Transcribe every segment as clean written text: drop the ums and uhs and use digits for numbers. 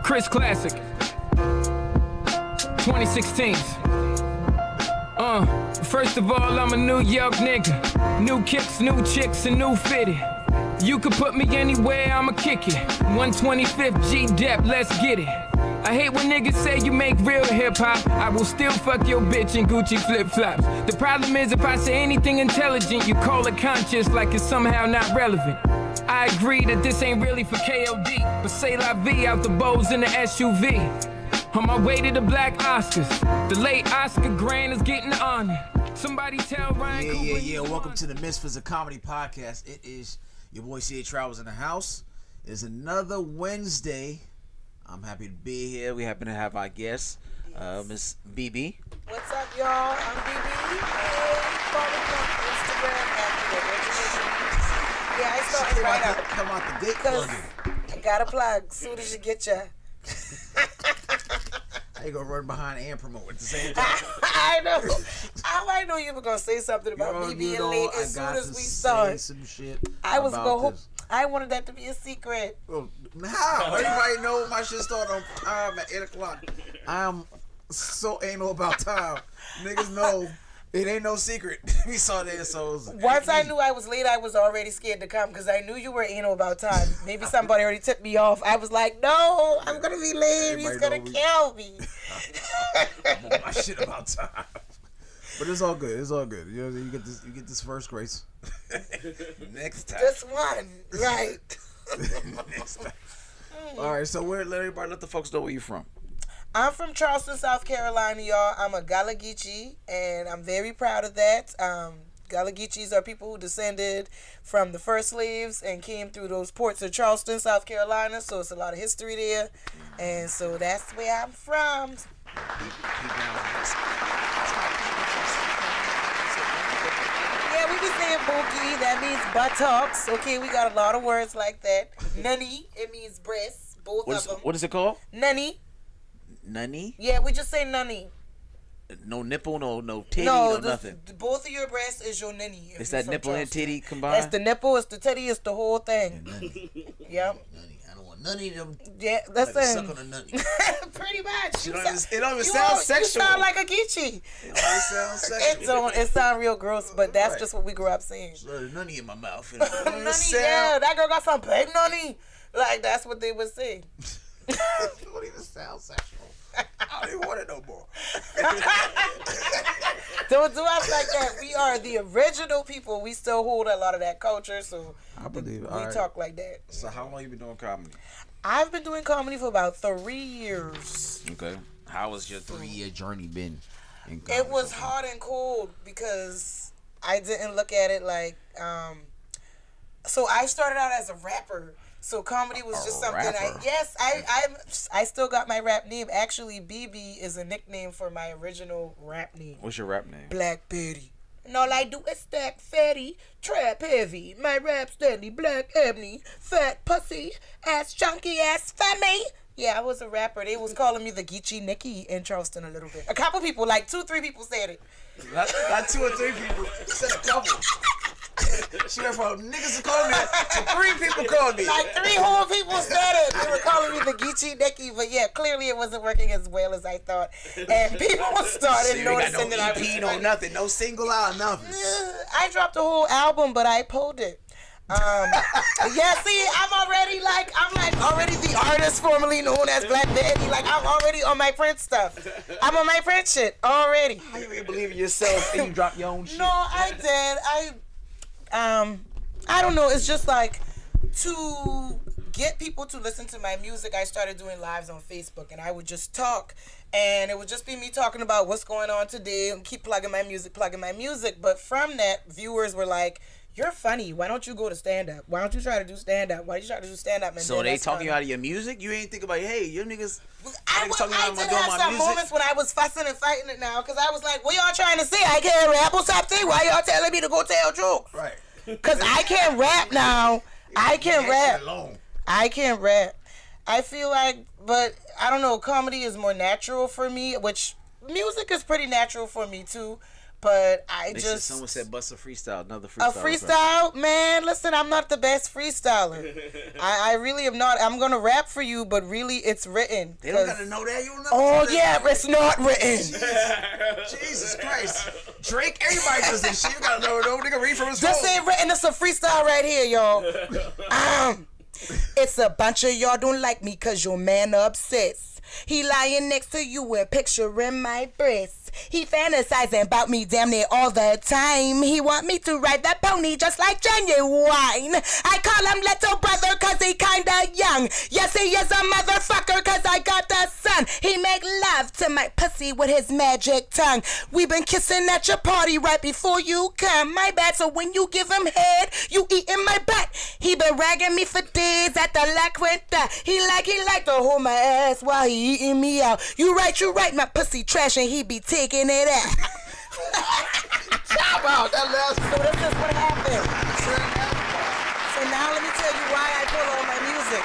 Chris Classic 2016. First of all, I'm a New York nigga. New kicks, new chicks, and new fitted. You could put me anywhere, I'ma kick it. 125th G-Dep, let's get it. I hate when niggas say you make real hip-hop. I will still fuck your bitch in Gucci flip-flops. The problem is if I say anything intelligent, you call it conscious like it's somehow not relevant. I agree that this ain't really for KOD, but say la vie out the bows in the SUV. On my way to the Black Oscars, the late Oscar Grant is getting honored. Somebody tell Ryan Cooper. Yeah. Welcome to the Misfits of Comedy podcast. It is your boy C.A. Travels in the house. It's another Wednesday. I'm happy to be here. We happen to have our guest, Miss BB. What's up, y'all? I'm BB. Hey, follow me on Instagram at the original. Yeah, I started right out. Come out the gate plugging. I got a plug. Soon as you get ya. How you gonna run behind and promote at the same time? I know. How I know you were gonna say something about me being late as soon as we start. Some shit I was gonna. I wanted that to be a secret. Well, how? Everybody know my shit started on time at 8 o'clock. I'm so anal about time. Niggas know it ain't no secret. We saw the assholes. Once I knew I was late, I was already scared to come because I knew you were anal about time. Maybe somebody already tipped me off. I was like, no, I'm gonna be late. He's gonna kill me. I'm on my shit about time. But it's all good. It's all good. You know, you get this first grace. Next time. Just one, right? Next time. All right. So let the folks know where you're from. I'm from Charleston, South Carolina, y'all. I'm a Gullah Geechee, and I'm very proud of that. Gullah Geechees are people who descended from the first slaves and came through those ports of Charleston, South Carolina. So it's a lot of history there, and so that's where I'm from. Yeah, we be saying bookie. That means buttocks. Okay, we got a lot of words like that. Nunny, it means breasts. Both of them. What is it called? Nunny. Nunny? Yeah, we just say nunny. No nipple, no titty, no nothing. Both of your breasts is your nunny. It's that nipple and titty combined? That's the nipple, it's the titty, it's the whole thing. Yeah, nunny. Yep. Nunny. I don't want nunny of them. Yeah, that's it. Suck on a nunny. Pretty much. It don't even sound sexual. You sound like a Geechee. It don't even sound sexual. It sound real gross, but that's just what we grew up saying. There's a nunny in my mouth. Nunny, yeah. That girl got some big nunny. Like, that's what they would say. It don't even sound sexual. I don't even want it no more. Don't do us like that. We are the original people. We still hold a lot of that culture, so I believe it. We talk like that. So how long you been doing comedy? I've been doing comedy for about 3 years. Okay. How has your 3-year journey been in comedy? It was hard and cold because I didn't look at it like so I started out as a rapper. So comedy was just something I still got my rap name. Actually, BB is a nickname for my original rap name. What's your rap name? Black Betty. And all I do is stack fatty, trap heavy. My rap steady, black ebony, fat pussy, ass chunky, ass fammy. Yeah, I was a rapper. They was calling me the Geechee Nikki in Charleston a little bit. A couple people, like 2-3 people said it. Not 2 or 3 people. Said a couple. She went from niggas to call me to 3 people called me. Like 3 whole people said it. They were calling me the Geechee Nikki, but yeah, clearly it wasn't working as well as I thought. And people started noticing that I was no nothing, no single out, nothing. I dropped a whole album, but I pulled it. Yeah, see, I'm already the artist formerly known as Black Betty. Like, I'm already on my Prince stuff. I'm on my Prince shit already. How you even believe in yourself and you drop your own shit? No, I did. I don't know. It's just like to get people to listen to my music. I started doing lives on Facebook, and I would just talk, and it would just be me talking about what's going on today and keep plugging my music. But from that, viewers were like, "You're funny. Why don't you go to stand up? Why don't you try to do stand up? Why don't you try to do stand up?" So they talking out of your music? You ain't think about, hey, your niggas. I did have some moments when I was fussing and fighting it now, because I was like, what y'all trying to say? I can't rap or something? Why y'all telling me to go tell jokes? Right. Because I can't rap now. I can't rap. I can't rap. I feel like, but I don't know, comedy is more natural for me, which music is pretty natural for me too. But I They just... Someone said bust a freestyle, another A freestyle. freestyle? Man, listen, I'm not the best freestyler. I really am not. I'm going to rap for you, but really it's written. They don't got to know that. You don't know. Oh, yeah, it's not written. Jesus Christ. Drake, everybody does this shit. You got to know. No nigga read from his phone. This ain't written. It's a freestyle right here, y'all. It's a bunch of y'all don't like me because your man obsessed. He lying next to you and picturing my breasts. He fantasizing about me damn near all the time. He want me to ride that pony just like Genuine. I call him little brother cause he kinda young. Yes, he is a motherfucker cause I got the son. He make love to my pussy with his magic tongue. We been kissing at your party right before you come. My bad, so when you give him head, you eating my butt. He been ragging me for days at the La Quinta. He like to hold my ass while he eating me out. You right, my pussy trash and he be taking it out. Stop out. That last. So this is what happened. So now let me tell you why I pull all my music.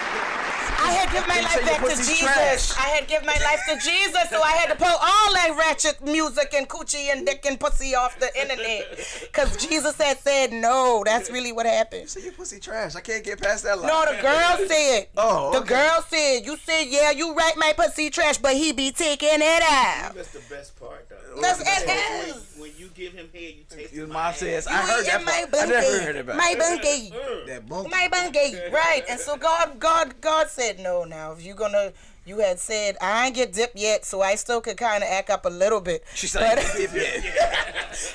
I had give my life back to Jesus. Trash. I had give my life to Jesus, so I had to pull all that ratchet music and coochie and dick and pussy off the internet. Because Jesus had said no. That's really what happened. You say your pussy trash. I can't get past that line. No, the girl said. Oh, okay. The girl said. You said, yeah, you right, my pussy trash, but he be taking it out. That's the best part, though. That's it is. When you give him head, you taste Your my mom ass. says, You I heard that my part. I never heard it bunkie. back. My bunkie. That bunkie. My bunkie. Right. And so God said no now. If you had said, I ain't get dipped yet, so I still could kind of act up a little bit. She said, They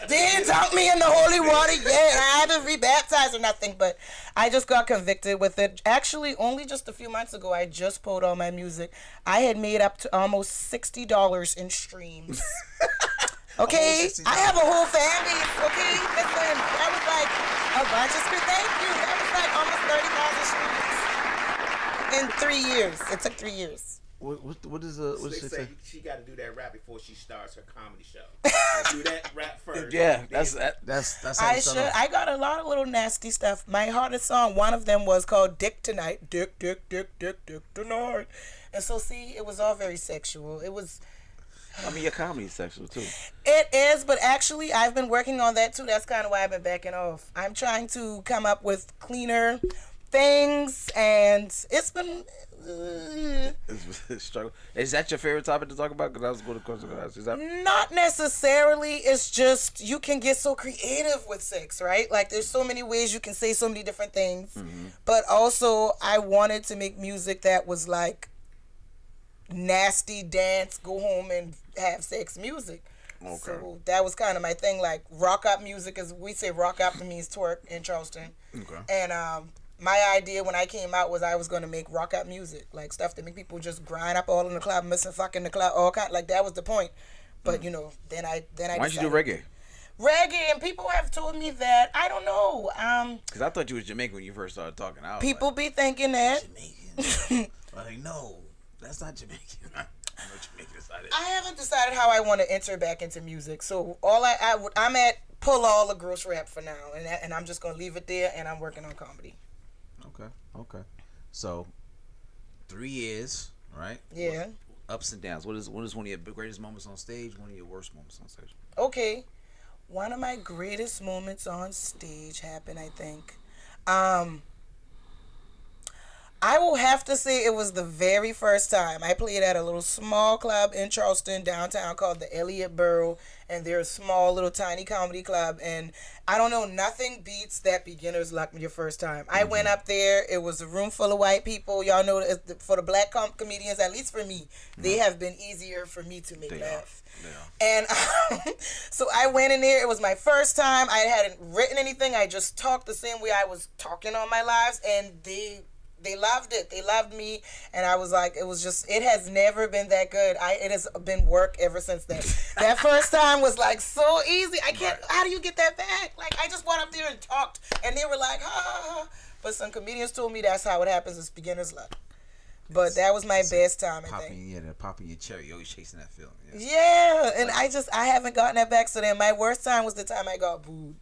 didn't dunk me in the holy water yet. I haven't rebaptized or nothing, but I just got convicted with it. Actually, only just a few months ago, I just pulled all my music. I had made up to almost $60 in streams. Okay? I have a whole fan base, okay? Listen, that was like a bunch of streams. Thank you. That was like almost 30,000 streams in 3 years. It took 3 years. What is They it say she got to do that rap before she starts her comedy show. Do that rap first. Yeah, that's how I you start should. off. I got a lot of little nasty stuff. My hardest song, one of them was called Dick Tonight. Dick Tonight. And so, see, it was all very sexual. It was... I mean, your comedy is sexual, too. It is, but actually, I've been working on that, too. That's kind of why I've been backing off. I'm trying to come up with cleaner things, and it's been... It's struggle. Is that your favorite topic to talk about? Because I was going to question that. Is that... Not necessarily. It's just you can get so creative with sex, right? Like there's so many ways you can say so many different things. Mm-hmm. But also, I wanted to make music that was like nasty dance, go home and have sex music. Okay. So that was kind of my thing. Like rock up music, is we say rock up means twerk in Charleston. Okay. And my idea when I came out was I was gonna make rock out music, like stuff that make people just grind up all in the club, missing fucking the club, all kind. Like that was the point. But you know, then I. Why'd you do reggae? Reggae, and people have told me that I don't know. Because I thought you was Jamaican when you first started talking out. People be thinking that. Jamaican. Like no, that's not Jamaican. I know Jamaican decided. I haven't decided how I want to enter back into music. So all I'm at pull all the gross rap for now, and I'm just gonna leave it there, and I'm working on comedy. Okay. So, 3 years, right? Yeah. Ups and downs. What is one of your greatest moments on stage? One of your worst moments on stage? Okay. One of my greatest moments on stage happened, I think. I will have to say it was the very first time I played at a little small club in Charleston downtown called the Elliott Borough, and they're a small little tiny comedy club, and I don't know, nothing beats that beginner's luck your first time. I went up there, it was a room full of white people. Y'all know for the black comedians, at least for me, they have been easier for me to make laugh. And so I went in there, it was my first time. I hadn't written anything, I just talked the same way I was talking on my lives, and they loved it. They loved me, and I was like, it has never been that good. It has been work ever since then. That first time was like so easy. How do you get that back? Like, I just went up there and talked, and they were like, ha. But some comedians told me that's how it happens. It's beginner's luck. But that was my best time, I think. Yeah, popping your cherry. You're always chasing that feeling. Yeah, and I haven't gotten that back. So then my worst time was the time I got booed.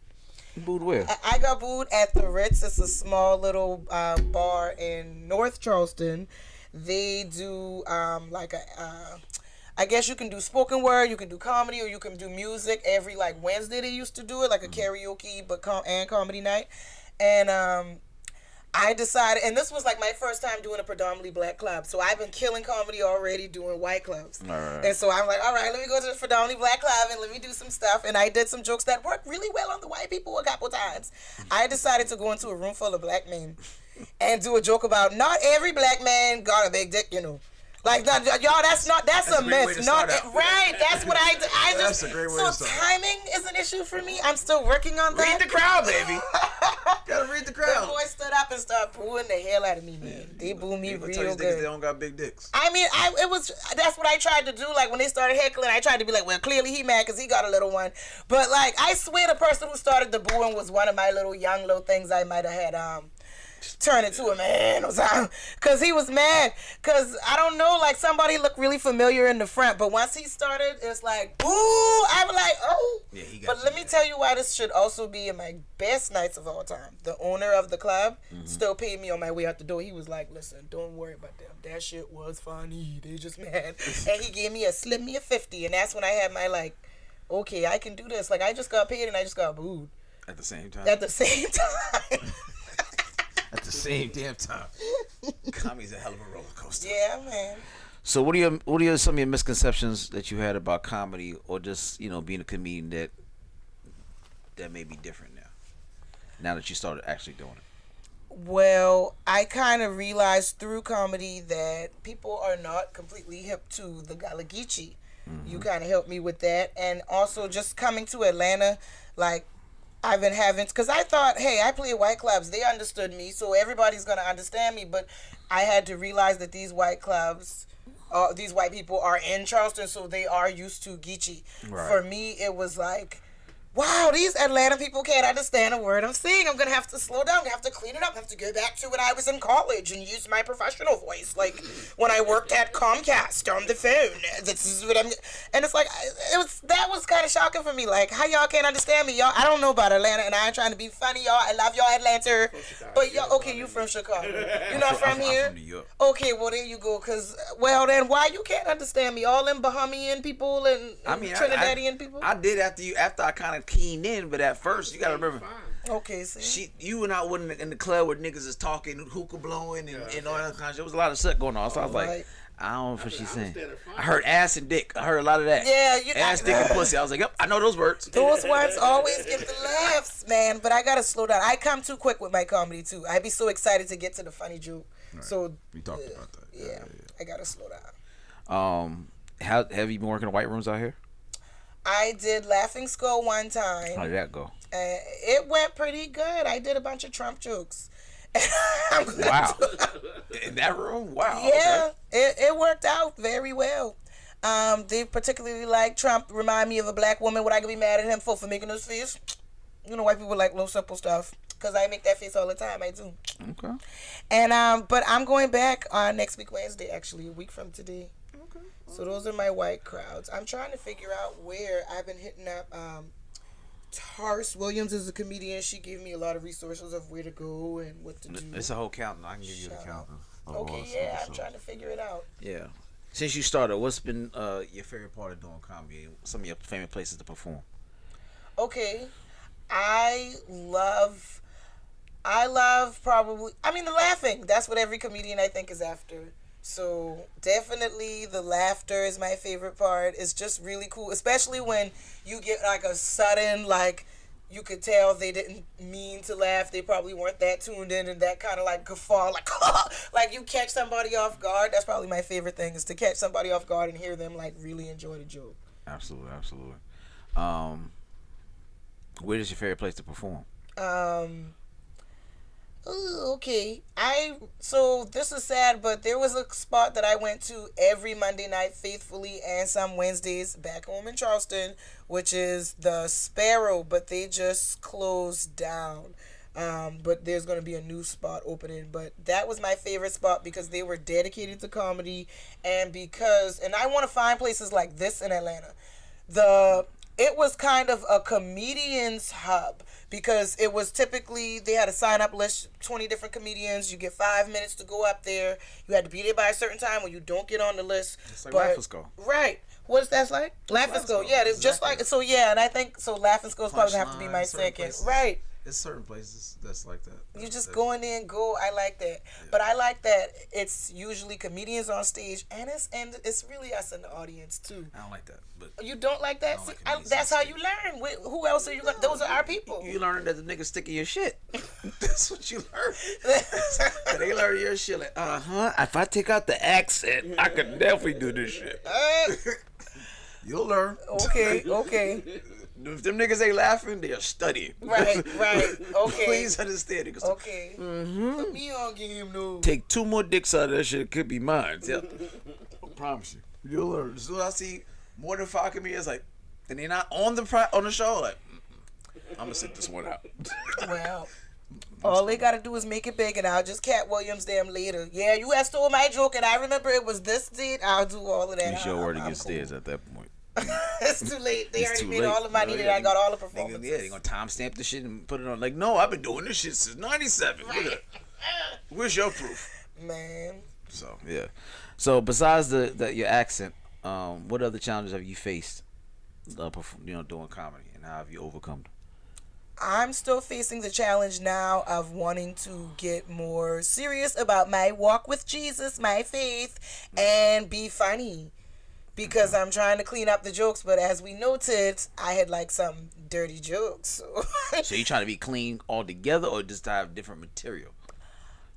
Booed where? I got booed at the Ritz. It's a small little bar in North Charleston. They do like I guess you can do spoken word, you can do comedy, or you can do music. Every like Wednesday they used to do it, like a karaoke and comedy night. And I decided, and this was like my first time doing a predominantly black club. So I've been killing comedy already doing white clubs. All right. And so I'm like, all right, let me go to this predominantly black club and let me do some stuff. And I did some jokes that worked really well on the white people a couple times. I decided to go into a room full of black men and do a joke about not every black man got a big dick, you know. Like, y'all, that's a myth. Not right. That's what I just. That's a great way so to start. Timing is an issue for me. I'm still working on that. Read the crowd, baby. Gotta read the The crowd. boys stood up and started booing the hell out of me, man. They boo me People real tell these niggas good. they don't got big dicks. I mean, that's what I tried to do. Like, when they started heckling, I tried to be like, well, clearly he mad because he got a little one. But, like, I swear the person who started the booing was one of my little things I might have had, turn into a man or something. Because he was mad. Because, I don't know, like, somebody looked really familiar in the front. But once he started, it's like, boo! I was like, oh. Yeah, he got But you, let me man. tell you why this should also be in my best nights of all time. The owner of the club still paid me on my way out the door. He was like, listen, don't worry about them. That shit was funny. They just mad. And he gave me slip me a 50. And that's when I had my, like, okay, I can do this. Like, I just got paid and I just got booed. At the same time. At the same time. At the same damn time. Comedy's a hell of a roller coaster. Yeah, man. So what are some of your misconceptions that you had about comedy, or just being a comedian that may be different now that you started actually doing it? Well, I kind of realized through comedy that people are not completely hip to the Gullah Geechee. You kind of helped me with that. And also just coming to Atlanta, like, I've been having, because I thought, hey, I play white clubs. They understood me, so everybody's going to understand me. But I had to realize that these white clubs, these white people are in Charleston, so they are used to Geechee. Right. For me, it was like, wow, these Atlanta people can't understand a word I'm saying. I'm going to have to slow down. I have to clean it up. I have to go back to when I was in college and use my professional voice. Like when I worked at Comcast on the phone. This is what I'm... And it's like, that was kind of shocking for me. Like, how y'all can't understand me? Y'all, I don't know about Atlanta, and I ain't trying to be funny, y'all. I love y'all, Atlanta. But y'all, okay, you from Chicago. You're not from here? I'm from New York. Okay, well, there you go. Because, well, then why you can't understand me? All them Bahamian people and Trinidadian people? I did after I kind of keyed in, but at first you gotta remember, Okay, see? you went out in the club where niggas is talking, hookah blowing, and all that kind of shit. There was a lot of shit going on, so I was like, Right. I don't know what she's saying. I heard ass and dick. I heard a lot of that. Yeah, ass, dick, and pussy. I was like, yep, I know those words. Those ones always get the laughs, man. But I gotta slow down. I come too quick with my comedy too. I be so excited to get to the funny joke. Right. So We talked about that. Yeah, I gotta slow down. How have you been working in white rooms out here? I did Laughing Skull one time. How did that go? It went pretty good. I did a bunch of Trump jokes. Wow. In that room? Wow. Yeah, Okay. it worked out very well. They particularly like Trump. Remind me of a black woman. Would I be mad at him for making those face? You know, white people like little simple stuff. Because I make that face all the time. I do. Okay. And but I'm going back on next week Wednesday, actually, a week from today. Okay. So those are my white crowds. I'm trying to figure out where I've been hitting up. Tars Williams is a comedian. She gave me a lot of resources of where to go and what to do. It's a whole count. I can give you the count. Okay, yeah, I'm trying to figure it out. Yeah. Since you started, what's been your favorite part of doing comedy? Some of your favorite places to perform? Okay, I love probably, I mean, the laughing. That's what every comedian I think is after. So definitely the laughter is my favorite part. It's just really cool, especially when you get like a sudden, like, you could tell they didn't mean to laugh. They probably weren't that tuned in, and that kind of like guffaw, like, like you catch somebody off guard. That's probably my favorite thing, is to catch somebody off guard and hear them like really enjoy the joke. Absolutely, absolutely. Where is your favorite place to perform? Okay. So this is sad, but there was a spot that I went to every Monday night faithfully and some Wednesdays back home in Charleston, which is the Sparrow, but they just closed down. But there's going to be a new spot opening. But that was my favorite spot because they were dedicated to comedy, and I want to find places like this in Atlanta. it was kind of a comedian's hub because it was typically they had a sign up list, 20 different comedians. You get 5 minutes to go up there. You had to be there by a certain time, or you don't get on the list. It's like Laugh and Skull. Right. What's that like? Laugh and Skull. Yeah, it's just like so. Yeah, and I think so. Laugh and Skull is probably gonna have to be my second. Places. Right. It's certain places that's like that. You just go in there and go. I like that, but I like that it's usually comedians on stage, and it's really us in the audience too. I don't like that, but you don't like that. That's how you learn. Who else are you? Those are our people. You learn that the niggas stick in your shit. That's what you learn. They learn your shit like, if I take out the accent, I could definitely do this shit. You'll learn. Okay. If them niggas ain't laughing, they are studying. Right. Okay. Please understand it. Okay. Put me on game, no. Take 2 more dicks out of that shit, it could be mine. Yeah. I promise you. You'll learn. As soon as I see more than 5 comedians, like, and they're not on the show, like, I'm gonna sit this one out. Well, all they gotta do is make it big, and I'll just Cat Williams them later. Yeah, you had stole my joke, and I remember it was this date. I'll do all of that. You sure word against theirs at that point. It's too late. They already made all the money that I got all the performances. They're gonna timestamp the shit and put it on. Like, no, I've been doing this shit since '97. Right. Where's your proof, man? So yeah. So besides your accent, what other challenges have you faced? Doing comedy, and how have you overcome them? I'm still facing the challenge now of wanting to get more serious about my walk with Jesus, my faith, and be funny. Because I'm trying to clean up the jokes, but as we noted, I had like some dirty jokes. So you trying to be clean altogether, or just to have different material?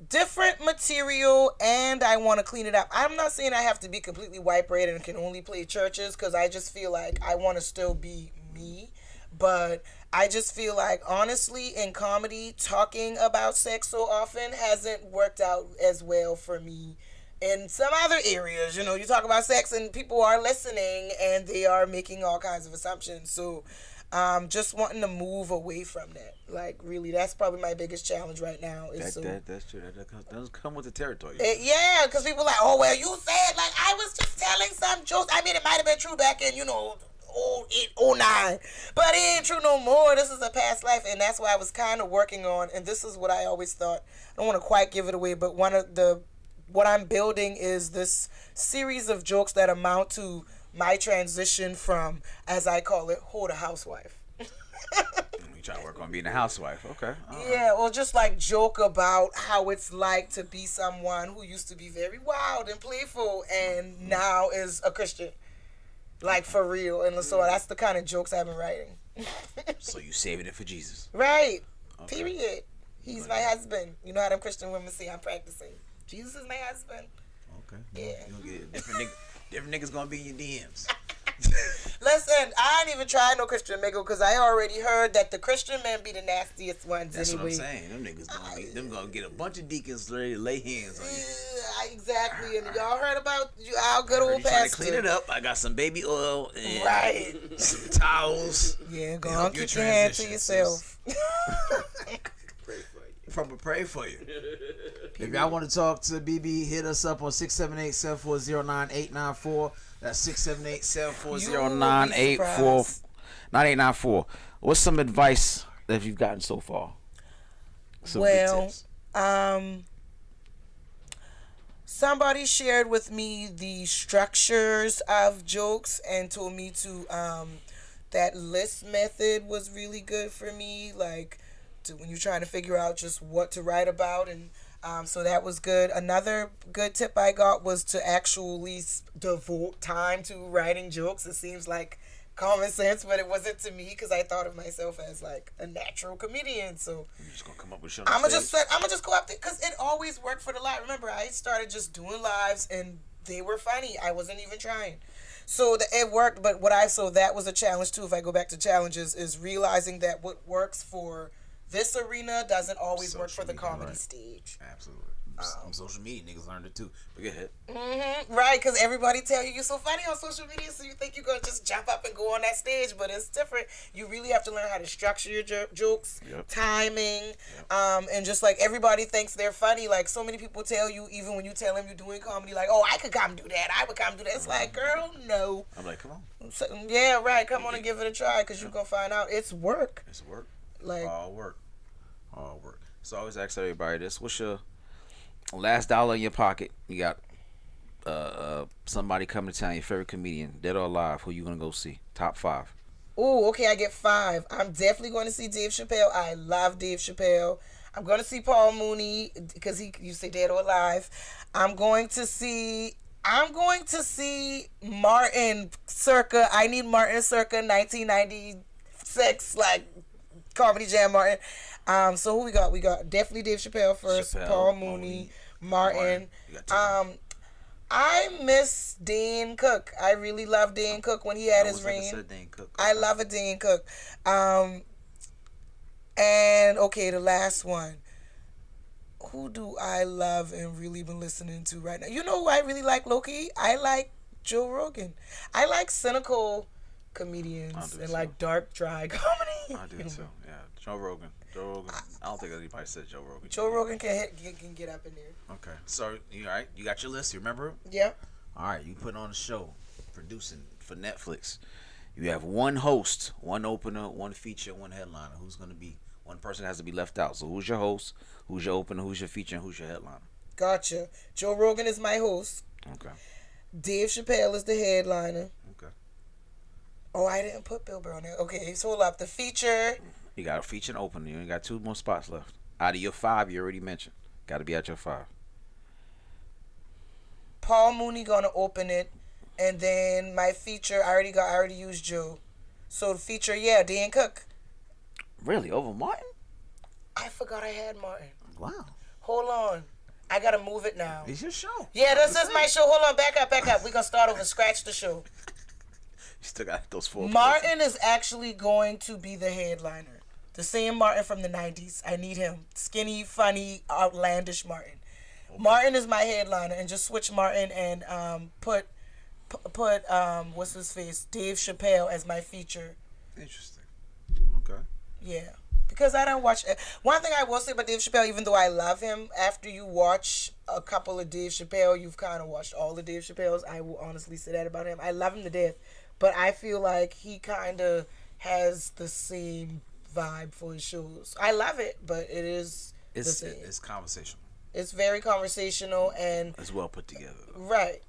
Different material, and I want to clean it up. I'm not saying I have to be completely white bread and can only play churches, because I just feel like I want to still be me. But I just feel like, honestly, in comedy, talking about sex so often hasn't worked out as well for me. In some other areas, you talk about sex and people are listening and they are making all kinds of assumptions. So just wanting to move away from that. Like, really, that's probably my biggest challenge right now. That's true. That does come with the territory. Yeah, because people are like, oh, well, you said, like, I was just telling some jokes. I mean, it might have been true back in, 08, 09. But it ain't true no more. This is a past life. And that's why I was kind of working on, and this is what I always thought. I don't want to quite give it away, but what I'm building is this series of jokes that amount to my transition from, as I call it, hoe to housewife. You trying to work on being a housewife, okay? Yeah, or just like joke about how it's like to be someone who used to be very wild and playful and now is a Christian. Like, for real. And so that's the kind of jokes I've been writing. So you saving it for Jesus. Right. Okay. Period. He's my husband. You know how them Christian women say I'm practicing. Jesus is my husband. Okay. Yeah. You gonna get different niggas gonna be in your DMs. Listen, I ain't even tried no Christian Miggle because I already heard that the Christian men be the nastiest ones. That's anyway. What I'm saying. Them niggas gonna get a bunch of deacons ready to lay hands on you. Yeah, exactly. And y'all heard about our good old pastor. Trying to clean it up. I got some baby oil and some towels. Yeah, go on, keep your hand to yourself. Pray for you. If y'all want to talk to BB, hit us up on 678-740-9894. That's 678-740-9894. What's some advice that you've gotten so far? Somebody shared with me the structures of jokes and told me to that list method was really good for me, like when you're trying to figure out just what to write about, and so that was good. Another good tip I got was to actually devote time to writing jokes. It seems like common sense, but it wasn't to me because I thought of myself as like a natural comedian. So you're just gonna come up with I'm gonna just go up there because it always worked for the live. Remember, I started just doing lives and they were funny. I wasn't even trying. So it worked, but so that was a challenge too. If I go back to challenges, is realizing that what works for this arena doesn't always work for the comedy stage. Absolutely. Social media niggas learned it too. But go ahead. Right, because everybody tell you you're so funny on social media, so you think you're going to just jump up and go on that stage, but it's different. You really have to learn how to structure your jokes, timing, and just like everybody thinks they're funny. Like so many people tell you, even when you tell them you're doing comedy, like, oh, I could come do that. I would come do that. It's like, girl, no. I'm like, come on. So, yeah, right. Come on and give it a try, because you're going to find out it's work. It's work. Like all work. All work. So I always ask everybody this. What's your last dollar in your pocket? You got somebody coming to town, your favorite comedian, dead or alive, who you gonna go see? Top 5. Ooh, okay, I get 5. I'm definitely going to see Dave Chappelle. I love Dave Chappelle. I'm going to see Paul Mooney, because you say dead or alive. I'm going to see Martin circa 1996, like Comedy Jam Martin. So who we got? We got definitely Dave Chappelle first, Paul Mooney, Martin. I miss Dane Cook. I really love Dane Cook when he had his reign. I love a Dane Cook. And okay, the last one. Who do I love and really been listening to right now? You know who I really like, Loki? I like Joe Rogan. I like cynical comedians and like dark, dry comedy. I do too. Yeah, Joe Rogan. I don't think anybody said Joe Rogan. Joe Rogan can get up in there. Okay, so you all right? You got your list. You remember? Yeah. All right, you put on a show, producing for Netflix. You have one host, one opener, one feature, one headliner. Who's gonna be? One person has to be left out. So who's your host? Who's your opener? Who's your feature? And who's your headliner? Gotcha. Joe Rogan is my host. Okay. Dave Chappelle is the headliner. Okay. Oh, I didn't put Bill Burr on there. Okay, so hold up. The feature. You got a feature and opener. You only got 2 more spots left. Out of your 5, you already mentioned. Got to be at your 5. Paul Mooney gonna open it, and then my feature. I already used Joe. So the feature, yeah, Dan Cook. Really? Over Martin? I forgot I had Martin. Wow. Hold on. I gotta move it now. It's your show. Yeah, this is my show. Hold on, back up. We're gonna start over. Scratch the show. You still got those 4. Martin is actually going to be the headliner. The same Martin from the 90s. I need him. Skinny, funny, outlandish Martin. Okay. Martin is my headliner, and just switch Martin and put what's his face? Dave Chappelle as my feature. Interesting. Okay. Yeah. Because I don't watch. One thing I will say about Dave Chappelle, even though I love him, after you watch a couple of Dave Chappelle, you've kind of watched all the Dave Chappelles. I will honestly say that about him. I love him to death, but I feel like he kind of has the same vibe for his shows. I love it, but it's conversational. It's very conversational and it's well put together. Right.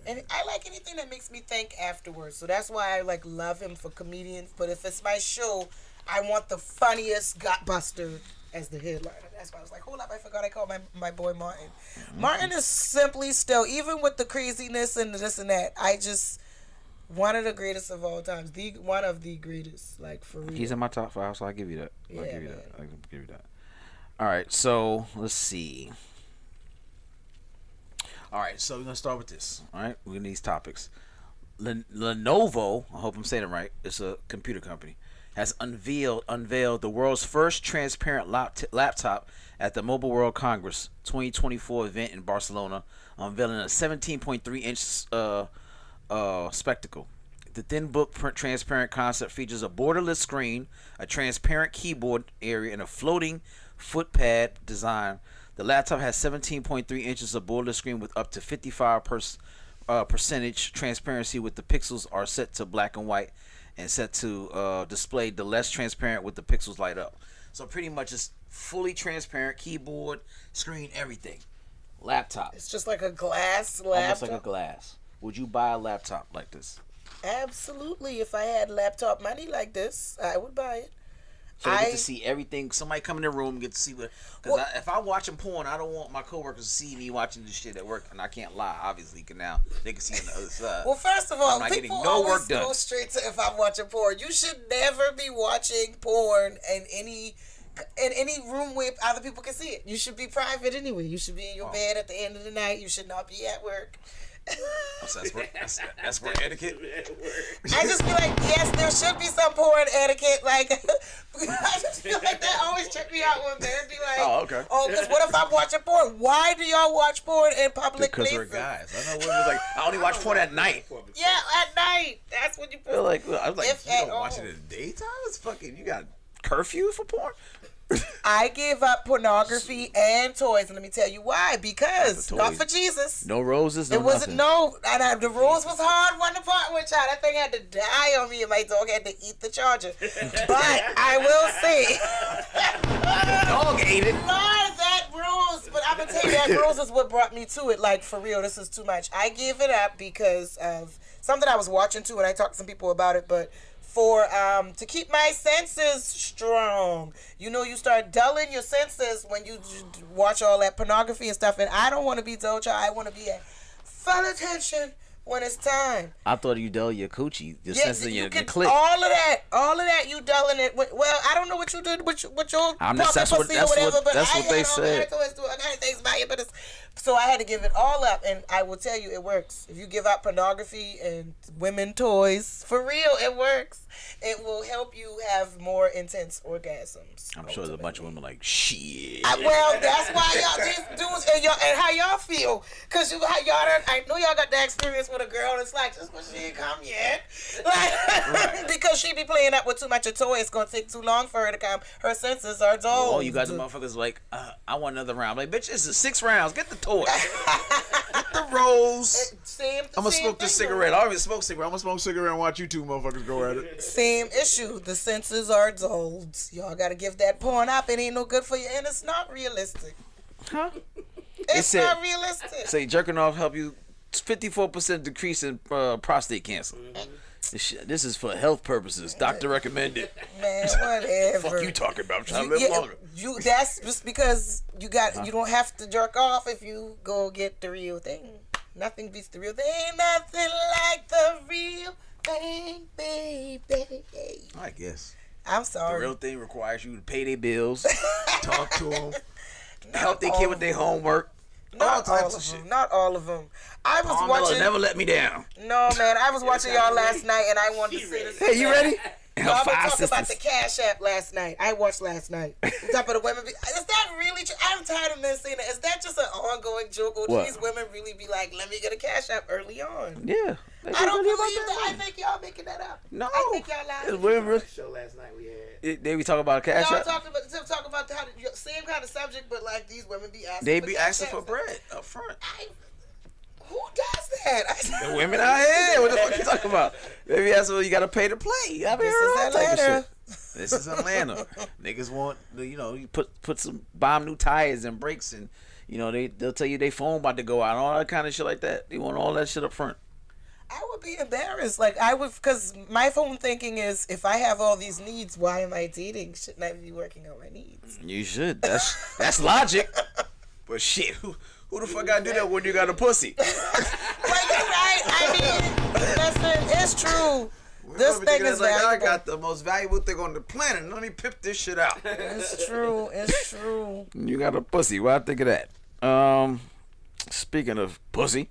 And I like anything that makes me think afterwards. So that's why I love him for comedians. But if it's my show, I want the funniest gutbuster as the headliner. That's why I was like, hold up, I forgot I called my boy Martin. Mm-hmm. Martin is simply still, even with the craziness and this and that, I just one of the greatest of all times. One of the greatest, like for real. He's in my top 5, so I'll give you that. Yeah, I can give you that. All right, so let's see. All right, so we're gonna start with this. All right, we're gonna these topics. Lenovo, I hope I'm saying it right. It's a computer company. Has unveiled the world's first transparent laptop at the Mobile World Congress 2024 event in Barcelona, unveiling a 17.3-inch spectacle. The thin book print transparent concept features a borderless screen, a transparent keyboard area, and a floating foot pad design. The laptop has 17.3 inches of borderless screen with up to 55% transparency, with the pixels are set to black and white and set to display the less transparent with the pixels light up. So pretty much it's fully transparent, keyboard, screen, everything. Laptop. It's just like a glass laptop. Almost like a glass. Would you buy a laptop like this? Absolutely. If I had laptop money like this, I would buy it. So you get to see everything. Somebody come in the room and get to see what. Because if I'm watching porn, I don't want my coworkers to see me watching this shit at work, and I can't lie. Obviously, now they can see on the other side. Well, first of all, people always go straight to if I'm watching porn. You should never be watching porn in any room where other people can see it. You should be private anyway. You should be in your bed at the end of the night. You should not be at work. So that's work etiquette. I just feel like, yes, there should be some porn etiquette. Like, I just feel like that always check me out when men be like, Oh, okay. Oh, because what if I'm watching porn? Why do y'all watch porn in public Because places? we're guys. I know women was like, I only watch porn at night. Yeah, at night. That's when you put. I was like, If you at don't watch all. it in the daytime? It's fucking, you got curfew for porn? I gave up pornography and toys, and let me tell you why. Because Not not the for toys. Jesus. No roses, no It wasn't nothing. the rules was hard one to part with, child. That thing had to die on me, and my dog had to eat the charger. But I will say, Dog ate it. Lord, that rules. But I'm gonna tell you that rules is what brought me to it. Like, for real, this is too much. I gave it up because of something I was watching too, and I talked to some people about it. But for to keep my senses strong, you know, you start dulling your senses when you watch all that pornography and stuff. And I don't want to be dull, child. I want to be at full attention when it's time. I thought you dull your coochie, your Yeah, sense of you your can clit. all of that. You dulling it. Well, I don't know what you did with your I'm just- puppet that's what- pussy that's or whatever, what- but that's I what they had all my said. toys too. I got things by it, but it's so I had to give it all up, and I will tell you, it works. If you give up pornography and women toys, for real, it works. It will help you have more intense orgasms. I'm sure there's a bunch of women like, shit. Well, that's why y'all these dudes and how y'all feel, cause I know y'all got that experience with a girl. It's like just when she ain't come yet, like because she be playing up with too much of toy. It's gonna take too long for her to come. Her senses are dull. Oh, you got the motherfuckers like, I want another round. Like, bitch, this is 6 rounds. Get the toy. Get the rolls. I'm gonna smoke this cigarette. I already smoke cigarette. I'm gonna smoke cigarette and watch you two motherfuckers go at it. Same issue. The senses are dulled. Y'all gotta give that porn up. It ain't no good for you, and it's not realistic. Huh? It's said- not realistic. Say jerking off help you 54% decrease in prostate cancer. This is for health purposes. Doctor recommended. Man, whatever. Fuck you talking about? I'm trying to live longer. That's just because you don't have to jerk off if you go get the real thing. Nothing beats the real thing. Ain't nothing like the real thing, baby. I guess. I'm The sorry. real thing requires you to pay their bills, talk to them, help their all kid of with their them. homework, all Not all types of of shit. them. Not all of them. I was Palm Miller watching. never let me down. No, man. I was watching y'all last night, and I wanted to say this. Hey, you ready? Y'all been 5 talking about the sisters. Cash App last night. I watched last night. On top of the women. Is that really true? I'm tired of men saying that. Is that just an ongoing joke? Or do What? these women really be like, let me get a Cash App early on? Yeah. I don't believe that. I think y'all making that up. No. I think y'all lying. It's women really- Show last night we had. They be talking about cash Y'all out. talking about how the same kind of subject, but like these women be asking. They for be Cash asking for Apps. bread up front. Who does that? The women out here. What the fuck you talking about? They be asking, well, you gotta pay to play. I mean, This all is type of Atlanta. shit. This is Atlanta. Niggas want, you put some bomb new tires and brakes, and they'll tell you they phone about to go out and all that kind of shit like that. They want all that shit up front. I would be embarrassed. Like, I would, because my phone thinking is, if I have all these needs, why am I dating? Shouldn't I be working on my needs? You should. That's logic. But shit, who the fuck gotta do that when you got a pussy? Like, you're right. I mean, listen, it's true. This Women thing think is like, I valuable. got the most valuable thing on the planet. Let me pip this shit out. It's true. It's true. You got a pussy. What I think of that? Speaking of pussy,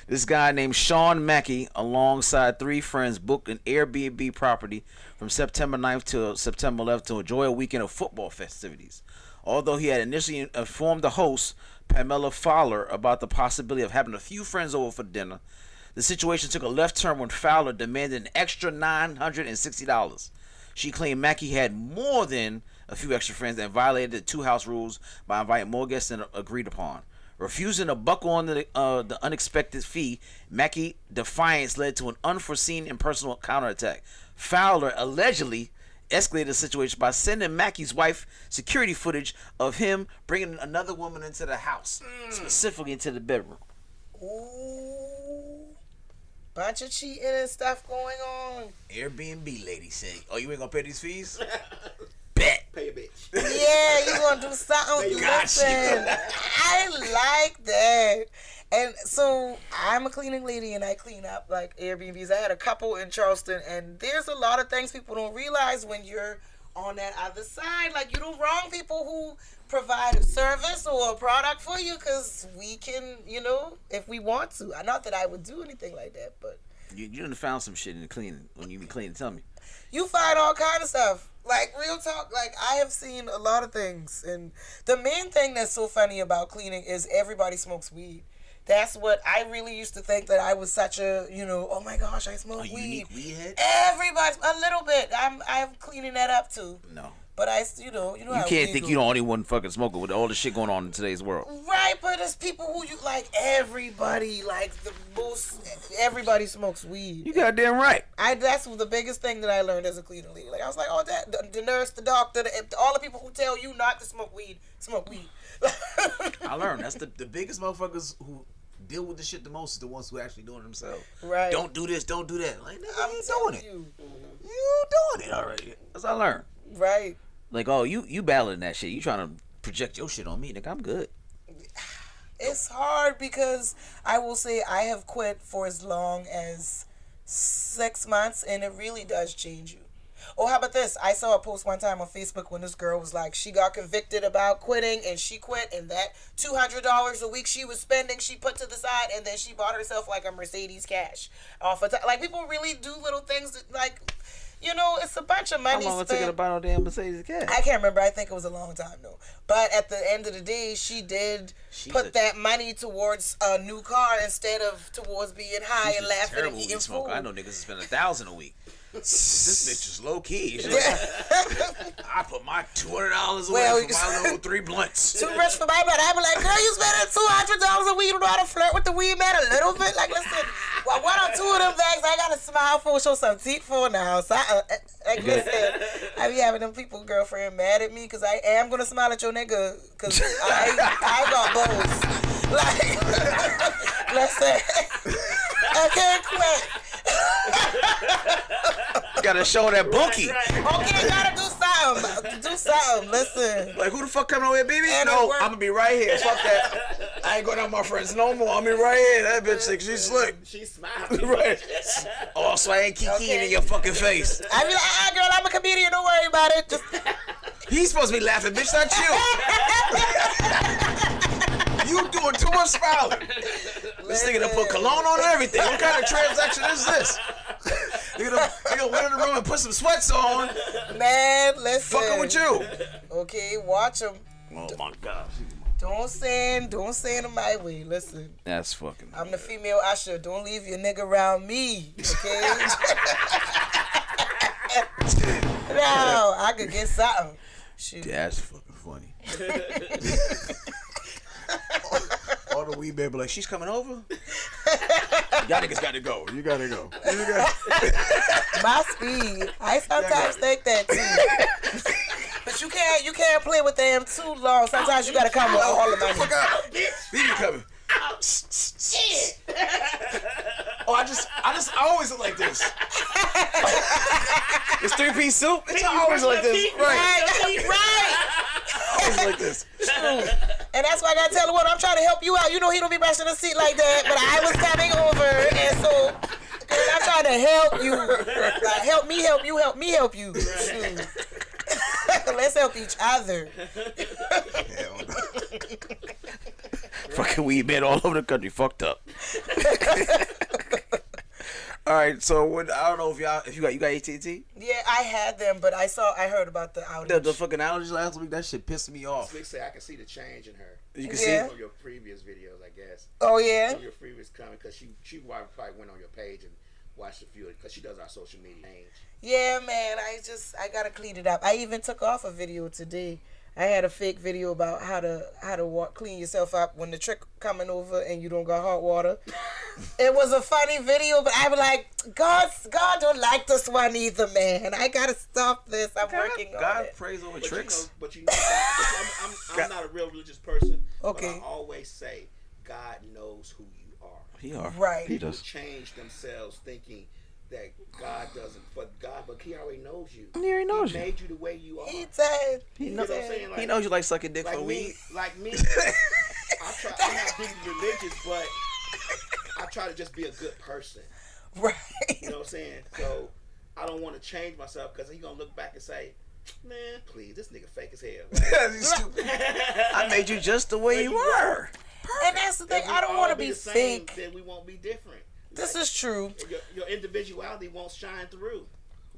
this guy named Sean Mackey, alongside 3 friends, booked an Airbnb property from September 9th to September 11th to enjoy a weekend of football festivities. Although he had initially informed the host, Pamela Fowler, about the possibility of having a few friends over for dinner, the situation took a left turn when Fowler demanded an extra $960. She claimed Mackey had more than a few extra friends and violated the 2 house rules by inviting more guests than agreed upon. Refusing to buckle on the unexpected fee, Mackey's defiance led to an unforeseen impersonal counterattack. Fowler allegedly escalated the situation by sending Mackey's wife security footage of him bringing another woman into the house, specifically into the bedroom. Ooh. Bunch of cheating and stuff going on. Airbnb lady say, "Oh, you ain't gonna pay these fees?" Bet. Pay a bitch. Yeah, you gonna do something. Got Listen, I like that. And so I'm a cleaning lady, and I clean up like Airbnbs. I had a couple in Charleston, and there's a lot of things people don't realize when you're on that other side. Like, you don't wrong people who provide a service or a product for you, because we can, if we want to. Not that I would do anything like that, but You done found some shit in the cleaning when you be cleaning. Tell me. you find all kind of stuff. Like, real talk, like, I have seen a lot of things. And the main thing that's so funny about cleaning is everybody smokes weed. That's what I really used to think, that I was such a, oh my gosh, I smoke weed. Unique weed head? Everybody, a little bit. I'm cleaning that up too. No. But you You can't think you're the only one fucking smoking with all the shit going on in today's world. Right, but it's people who you like. Everybody, like the most. Everybody smokes weed. You goddamn right. That's the biggest thing that I learned as a cleaner lady. Like, I was like, oh, the nurse, the doctor, all the people who tell you not to smoke weed, smoke weed. I learned that's the biggest motherfuckers who deal with the shit the most is the ones who actually doing it themselves. Right. Don't do this, don't do that. Like, I'm you telling doing it. you. You doing it already. That's what I learned. Right. Like, oh, you battling that shit. You trying to project your shit on me, nigga. I'm good. It's hard because I will say I have quit for as long as 6 months, and it really does change you. Oh, how about this? I saw a post one time on Facebook when this girl was like, she got convicted about quitting, and she quit, and that $200 a week she was spending, she put to the side, and then she bought herself like a Mercedes cash off of like, people really do little things that, like, it's a bunch of money How long it spent. took her to buy no damn Mercedes cash? I can't remember. I think it was a long time though. But at the end of the day, she did put that money towards a new car instead of towards being high and laughing and eating food. I know niggas spend $1,000 a week. This bitch is low key. She's Yeah. like, I put my $200 away for my little 3 blunts. Too rich for my blood. I'd be like, girl, you spending $200 a week. You don't know how to flirt with the weed man a little bit. Like, listen, well, one or two of them bags I gotta smile for, show some teeth for now. So, listen, I be having them people, girlfriend, mad at me because I am gonna smile at your nigga because I got bows. Like, listen, I can't quit. Gotta show that bookie. Okay, gotta do something. Do something. Listen. Like, who the fuck coming over here, baby? And No, it worked. I'm gonna be right here. Fuck that. I ain't going out with my friends no more. I'm be right here. That bitch thinks she's slick. She's smiling. Right. Oh, so I ain't kikiing in your fucking face. I be like, girl, I'm a comedian. Don't worry about it. Just He's supposed to be laughing, bitch, not you. You doing too much smiling. This nigga done put cologne on and everything. What kind of transaction is this? Nigga went in the room and put some sweats on. man, listen. Fucking with you. Okay, watch him. Oh my God. Don't send him my way. Listen, That's fucking. I'm the female usher. Don't leave your nigga around me. Okay. No, I could get something. Shoot. That's fucking funny. All the weed baby like, she's coming over? Y'all niggas gotta go. You gotta go. My speed. I sometimes think that too. But you can't play with them too long. Sometimes you gotta come with all the money. Fuck out. Leave me coming. Oh, I always look like this. It's 3-piece soup. It's always like this. Right. Always like this. And that's why I gotta tell the one I'm trying to help you out. You know he don't be brushing the seat like that, but I was coming over, and so I'm trying to help you. Like, help me, help you, help me, help you. Shoot. Let's help each other. Hell no. Fucking weed man all over the country, fucked up. All right, so I don't know if you got AT&T. Yeah, I had them, but I heard about the outage. The fucking outage last week, that shit pissed me off. Slick say I can see the change in her. You can Yeah. see. From your previous videos, I guess. Oh yeah. From your previous comment, because she probably went on your page and watched a few, because she does our social media page. Yeah, man. I gotta clean it up. I even took off a video today. I had a fake video about how to clean yourself up when the trick coming over and you don't got hot water. It was a funny video, but I was like, God don't like this one either, man. I gotta stop this. I'm working on God it. praise over But tricks. I'm not a real religious person. Okay. But I always say, God knows who you are. He are. Right. He People does. change themselves thinking that God doesn't, but he already knows you. He already knows you. He made you the way you are. He said. He You know knows. what I'm saying? He knows you like sucking dick Like for me, weed. I'm not being religious, but I try to just be a good person. Right. You know what I'm saying? So I don't want to change myself because he's gonna look back and say, Man, please, this nigga fake as hell. He's stupid. I made you just the way you were. And that's the thing. I don't want to be fake. Then we won't be different. This is true. Your individuality won't shine through.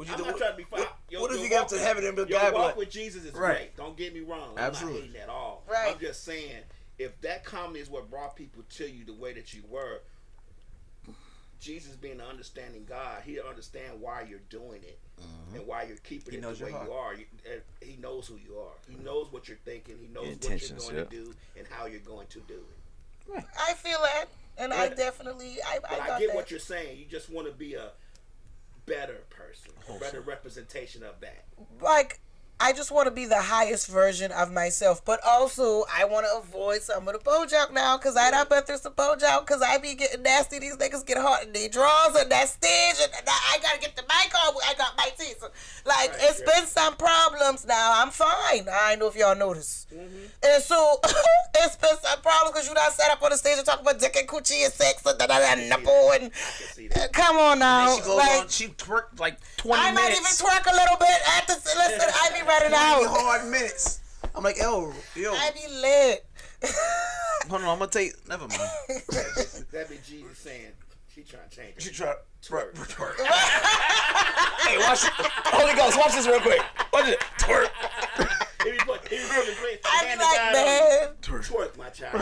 I'm not trying to be fine. What if you get to heaven and be your God? Walk with Jesus is great. Don't get me wrong. Absolutely. I'm not hating at all. Right. I'm just saying, if that comedy is what brought people to you the way that you were, Jesus being an understanding God, He'll understand why you're doing it and why you're keeping it the way you are. He knows who you are. He knows what you're thinking. He knows what you're going to do and how you're going to do it. Right. I feel that, and I definitely, I get what you're saying. You just want to be a better person, a better representation of that. Like, I just want to be the highest version of myself, but also I want to avoid some of the bojack now, because I done been through some bojack, because I be getting nasty. These niggas get hot in their drawers and that stage, and I got to get the mic on. I got my teeth. So, like, it's been some problems now. I'm fine. I don't know if y'all notice. And so, it's been some problems, because you done sat up on the stage and talk about dick and coochie and sex and nipple and come on now. She goes on, she twerked like 20 minutes. I might even twerk a little bit at the, listen, I be running out. Hard minutes. I'm like, yo. I be lit. Hold on, I'm gonna take. Never mind. That'd be Jesus saying she trying to change it. She try twerk. Hey, watch it. Holy Ghost, watch this real quick. Watch it. Twerk. I be like, man. Twerk, my child.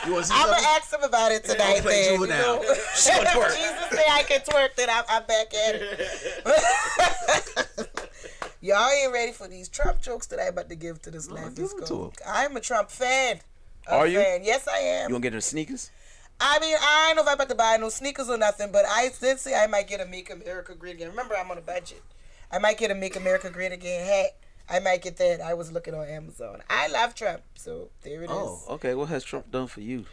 I'm gonna ask him about it tonight. Play Then, you now. If Jesus say I can twerk, then I'm back at it. Y'all ain't ready for these Trump jokes that I'm about to give to this laughing skull. I'm a Trump fan. Are you? Yes, I am. You gonna get her sneakers? I mean, I don't know if I'm about to buy no sneakers or nothing, but I did say I might get a Make America Great Again. Remember, I'm on a budget. I might get a Make America Great Again hat. I might get that. I was looking on Amazon. I love Trump, so there it is. Oh, okay. What has Trump done for you?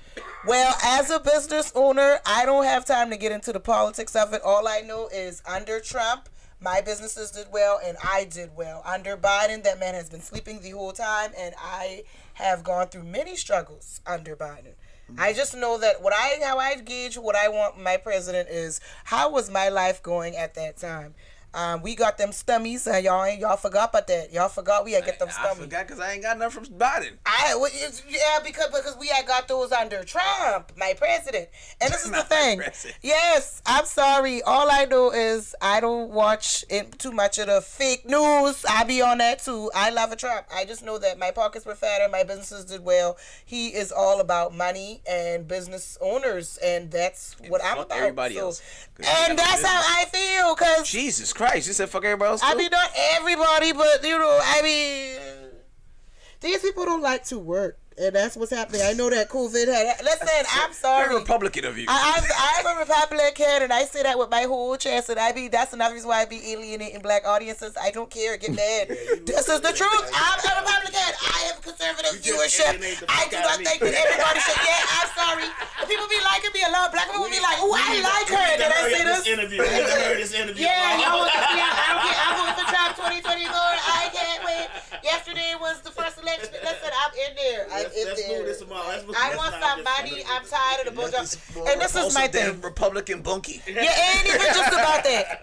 Well, as a business owner, I don't have time to get into the politics of it. All I know is under Trump, my businesses did well and I did well. Under Biden, that man has been sleeping the whole time, and I have gone through many struggles under Biden. I just know that how I gauge what I want my president is, how was my life going at that time? We got them stummies. Y'all forgot about that. Y'all forgot we had get them stummies. I forgot because I ain't got nothing from Biden. Because we had got those under Trump, my president. And this is the thing. Yes, I'm sorry. All I know is I don't watch too much of the fake news. I be on that too. I love a Trump. I just know that my pockets were fatter, my businesses did well. He is all about money and business owners, and that's what I'm about. Everybody else. And that's how I feel, because Jesus Christ, you said fuck everybody else too? I mean, not everybody, but, these people don't like to work. And that's what's happening. I know that COVID had. Listen, I'm sorry. Very Republican of you. I'm a Republican, and I say that with my whole chest. And that's another reason why I be alienating black audiences. I don't care. Get mad. This is the truth. I'm a Republican. I have conservative viewership. I do not think that everybody should. Yeah, I'm sorry. People be liking me a lot. Black people be like, "Oh, I like her." Did I say this? This interview. Yeah, I don't care. I'm voting for Trump 2024. I can't wait. Yesterday was the first election. Listen, I'm in there. Let's move this tomorrow. I want some money. I'm tired of the bojack. And this is my thing. Republican bunkie. Yeah, ain't even just about that.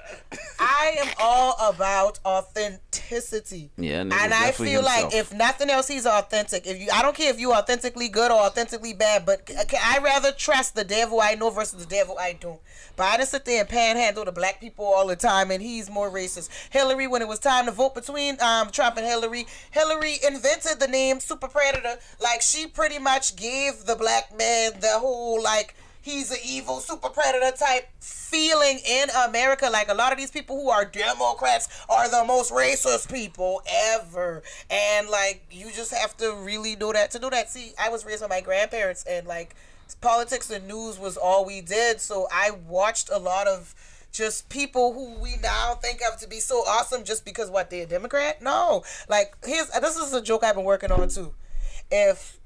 I am all about authenticity. Yeah, and I feel like if nothing else, he's authentic. I don't care if you authentically good or authentically bad, but I rather trust the devil I know versus the devil I don't. But I just sit there and panhandle the black people all the time, and he's more racist. Hillary, when it was time to vote between Trump and Hillary invented the name Super Predator. Like, she pretty much gave the black man the whole, like, he's an evil super predator type feeling in America. Like, a lot of these people who are Democrats are the most racist people ever. And, like, you just have to really know that to do that. See, I was raised by my grandparents, and, like, politics and news was all we did. So I watched a lot of just people who we now think of to be so awesome just because, they're a Democrat? No. Like, this is a joke I've been working on, too. If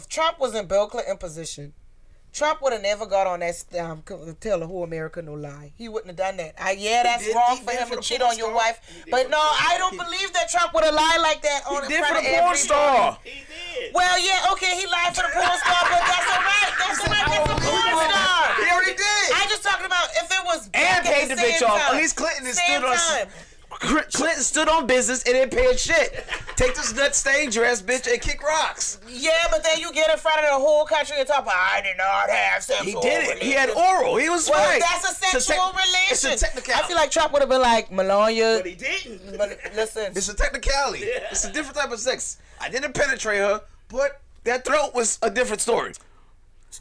Trump was in Bill Clinton's position, Trump would have never got on that tell the whole America no lie. He wouldn't have done that. That's wrong for him to cheat on your wife. But no, I don't believe that Trump would have lied like that on in front of everybody. porn star. He did. Well, yeah, okay, he lied for the porn star, but that's all right. That's a porn star. He already did. I just talking about if it was And paid paid the bitch off. At least Clinton stood on business and didn't pay a shit. Take this nut stained dress, bitch, and kick rocks. Yeah, but then you get in front of the whole country and talk about, I did not have sexual He did it. relations. He had oral. He was right. That's a sexual relation. It's a technicality. I feel like Trump would have been like, Melania. But he didn't. But listen. It's a technicality. Yeah. It's a different type of sex. I didn't penetrate her, but that throat was a different story.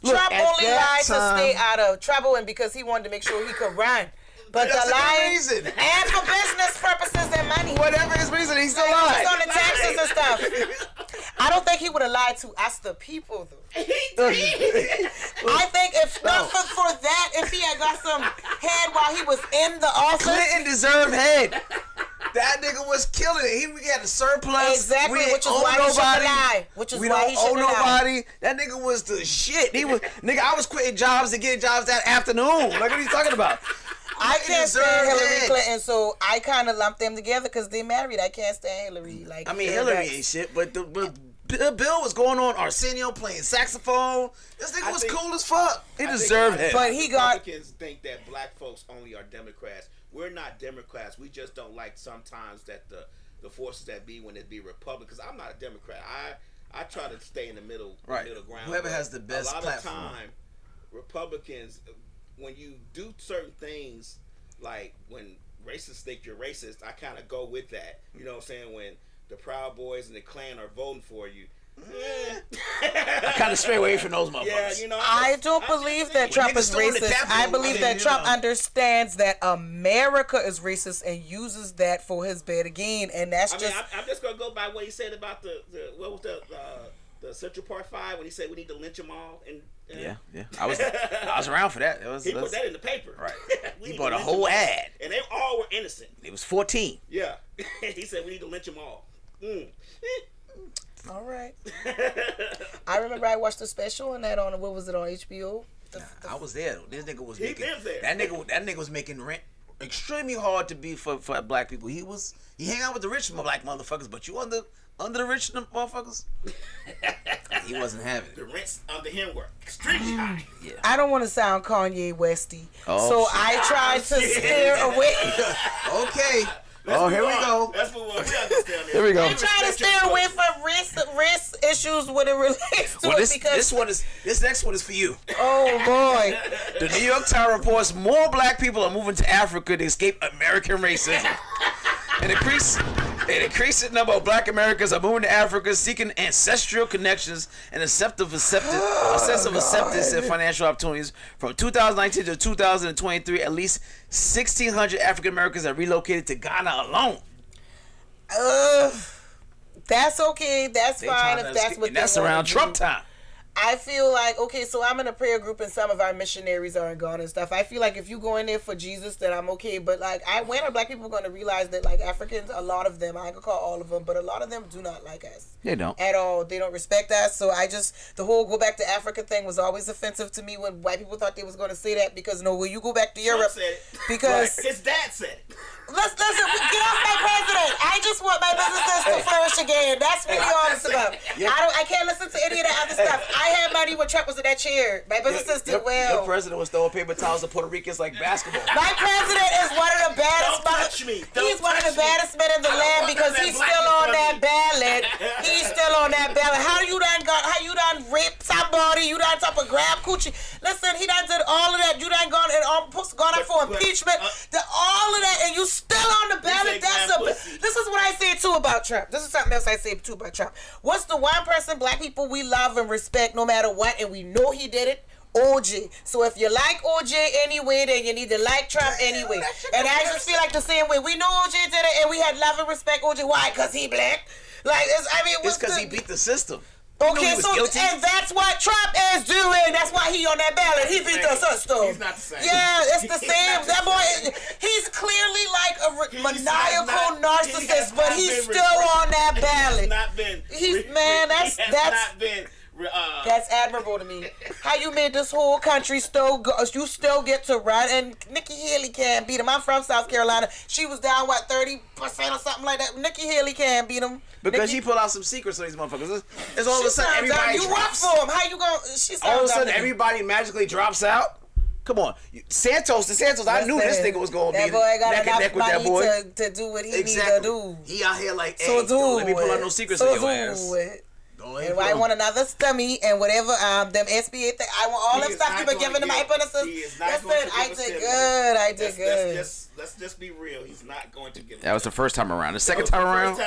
Trump Look, only lied to stay out of trouble and because he wanted to make sure he could run. But That's the a good lying reason. and for business purposes and money. Whatever his reason, he still Just lied. on the taxes and stuff. I don't think he would have lied to us, the people, though. He did. I think if not for that, if he had got some head while he was in the office. Clinton deserved head. That nigga was killing it. He had a surplus. Exactly, We didn't which is owe why he shouldn't nobody. lie. Which is We why don't he owe shouldn't lie. nobody. That nigga was the shit. He was nigga. I was quitting jobs and getting jobs that afternoon. Like what are you talking about? I can't deserve stand Hillary head. Clinton, so I kind of lumped them together because they married. I can't stand Hillary. Like I mean, Hillary ain't shit, but Bill was going on Arsenio playing saxophone. This nigga was cool as fuck. He deserved it. But he got. Republicans think that black folks only are Democrats. We're not Democrats. We just don't like sometimes that the forces that be when it be Republicans. I'm not a Democrat. I try to stay in the middle middle ground. Whoever has the best platform. A lot platform. of time, Republicans, when you do certain things, like when racists think you're racist, I kind of go with that. You know what I'm saying? When the Proud Boys and the Klan are voting for you. I kind of stray away from those motherfuckers. Yeah, you know. I don't believe that Trump niggas is stormed the racist. Capitol, I believe that you Trump know. understands that America is racist and uses that for his bad again, and that's I just. mean, I'm just gonna go by what he said about the what was the Central Park 5 when he said we need to lynch them all. And Yeah. I was around for that. he put that in the paper. Right. We He need bought to a lynch 'em whole all. ad. And they all were innocent. It was 14. Yeah. He said we need to lynch them all. All right. I remember I watched the special on that on what was it on HBO? I was there though. This nigga was He making lives there. that nigga was making rent extremely hard to be for black people. He hang out with the rich black motherfuckers, but you under the rich motherfuckers. He wasn't having The it. rents under him were extremely high. I don't want to sound Kanye Westy, Oh, so shit. I tried to steer away. Okay. Here we go. That's what we understand. Here we go. I try to steer away from risk issues when it relates to Well, it because this next one is for you. oh boy. The New York Times reports more black people are moving to Africa to escape American racism. An increasing number of black Americans are moving to Africa seeking ancestral connections and a sense of acceptance and financial opportunities. From 2019 to 2023, at least 1,600 African Americans are relocated to Ghana alone. That's okay. That's fine if that's what. And that's they wanna around do. Trump time. I feel like, okay, so I'm in a prayer group and some of our missionaries are in Ghana and stuff. I feel like if you go in there for Jesus, then I'm okay. But like, when are black people going to realize that like Africans, a lot of them, I ain't gonna call all of them, but a lot of them do not like us. They don't. At all. They don't respect us. So the whole go back to Africa thing was always offensive to me when white people thought they was going to say that because no, when you go back to Europe, Trump said it. because His dad said it. listen, get off my president. I just want my businesses to flourish again. That's really all it's about. I can't listen to any of that other stuff. I had money when Trump was in that chair. My businesses did well. Your president was throwing paper towels to Puerto Ricans like basketball. My president is one of the baddest. Don't touch me. He's one of the baddest men in the I don't land want because that he's black still on in that front of ballot. He's still on that ballot. How you done raped somebody? You done top of grab coochie? Listen, he done did all of that. You done gone up for impeachment. All of that, and you still on the ballot. This is what I say too about Trump. This is something else I say too about Trump. What's the one person black people we love and respect no matter what, and we know he did it? OJ. So if you like OJ anyway, then you need to like Trump anyway. And I just feel like the same way. We know OJ did it, and we had love and respect OJ. Why? Because he black. Like, It's because he beat the system. Okay, he was so guilty. and that's what Trump is doing. That's why he on that ballot. He beat the system. He's not the same. Yeah, it's the same. That boy, he's clearly like a maniacal narcissist, but he's still on that ballot. That's admirable to me. How you made this whole country you still get to run, and Nikki Haley can't beat him. I'm from South Carolina. She was down 30% or something like that. Nikki Haley can't beat him Because he pulled out some secrets on these motherfuckers. It's all of a sudden everybody you work drops. for him. How you going? All of a sudden everybody magically drops out. Come on, Santos. I knew this nigga was gonna that be boy got neck and neck with that boy. to do what he need to do. He out here like, So hey, don't let me pull out no secrets in your ass. And I want another stummy and whatever them SBA thing. I want all that stuff you been giving to my apprentices. Listen, I did good. Let's just be real. He's not going to give. That was the first time around. The second time around,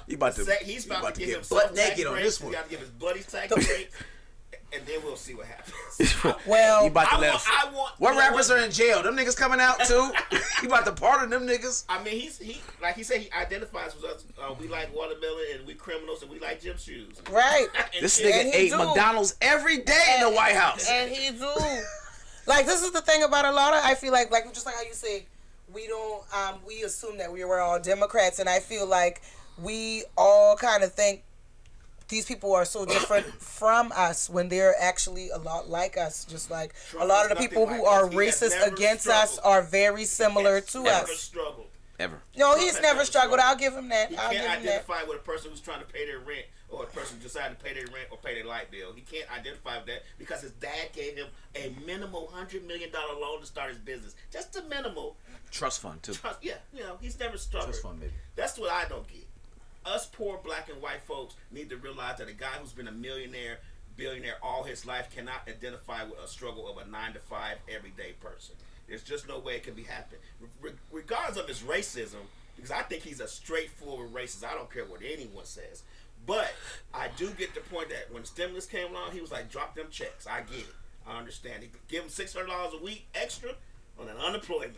he's about to give him butt naked on this one. He's got to give his buddies tax break. And then we'll see what happens. Well, you about to let what rappers are in jail? Them niggas coming out too? You about to pardon them niggas? I mean, he like he said, he identifies with us. We like watermelon and we criminals and we like gym shoes. Right. This nigga ate McDonald's every day in the White House. And he do. Like, this is the thing about a lot of, I feel like just like how you say, we don't, we assume that we were all Democrats, and I feel like we all kind of think these people are so different from us when they're actually a lot like us. Just like Trump, a lot of the people who are racist against us are very similar to us. Never struggled. Ever. No, he's never struggled. I'll give him that. He can't identify with a person who's trying to pay their rent or a person who decided to pay their rent or pay their light bill. He can't identify with that because his dad gave him a minimal $100 million loan to start his business. Just a minimal. Trust fund, too. Yeah, he's never struggled. Trust fund, baby. That's what I don't get. Us poor black and white folks need to realize that a guy who's been a billionaire all his life cannot identify with a struggle of a 9-to-5 everyday person. There's just no way it can be happening. Regardless of his racism, because I think he's a straightforward racist. I don't care what anyone says. But I do get the point that when stimulus came along, he was like, drop them checks. I get it. I understand. He give him $600 a week extra on an unemployment.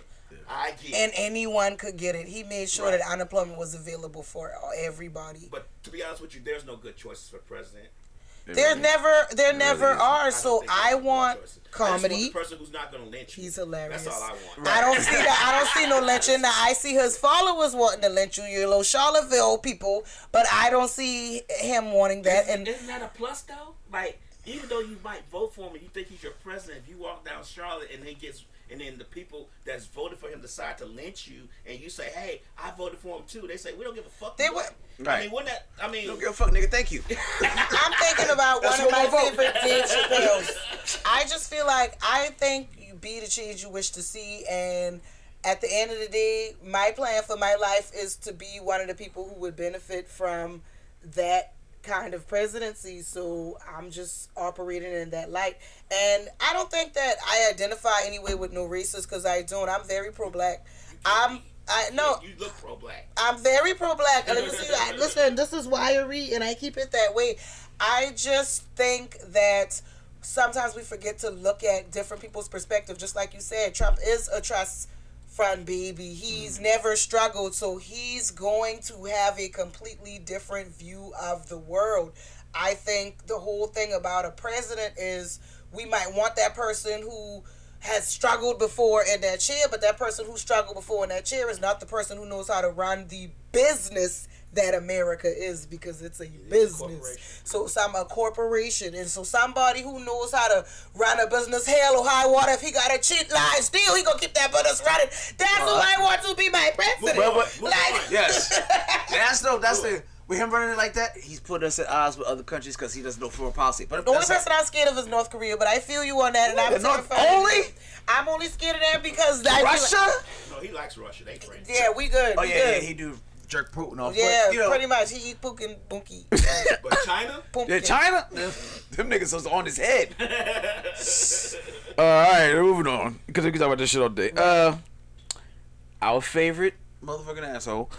I get it. And anyone could get it. He made sure that unemployment was available for everybody. But to be honest with you, there's no good choices for president. There never are. So I want comedy. I just want the person who's not gonna lynch you. He's hilarious. That's all I want. Right. I don't see that. I don't see no lynching. Now I see his followers wanting to lynch you, your little Charlottesville people, but I don't see him wanting that. And isn't that a plus though? Like, even though you might vote for him and you think he's your president, if you walk down Charlotte and then the people that's voted for him decide to lynch you, and you say, "Hey, I voted for him too." They say, "We don't give a fuck." They would. Right. I mean, wouldn't that? I mean, don't give a fuck, nigga. Thank you. I'm thinking about one of my favorite Dave Chappelle's. I just feel like I think you be the change you wish to see, and at the end of the day, my plan for my life is to be one of the people who would benefit from that kind of presidency. So I'm just operating in that light, and I don't think that I identify anyway with no racist, because I don't. I'm very pro-black. You look pro-black. I'm very pro-black. Listen, this is wiry, and I keep it that way. I just think that sometimes we forget to look at different people's perspective. Just like you said, Trump is a trust fund baby. He's never struggled, so he's going to have a completely different view of the world. I think the whole thing about a president is we might want that person who has struggled before in that chair, but that person who struggled before in that chair is not the person who knows how to run the business that America is, because it's a business. So a corporation. And so somebody who knows how to run a business, hell or high water, if he got a cheat lie, still he gonna keep that business running. That's who I want to be my president. Yes. That's the with him running it like that, he's put us at odds with other countries because he doesn't know foreign policy. But the only person I'm scared of is North Korea, but I feel you on that, and I'm terrified. I'm only scared of that because Russia? No, he likes Russia. They friends. Yeah, we good. Oh, yeah, he do jerk Putin off. Yeah, but, pretty much. He eat Putin bunky. But China? Yeah, China? Them niggas was on his head. All right, moving on. Because we can talk about this shit all day. Our favorite motherfucking asshole.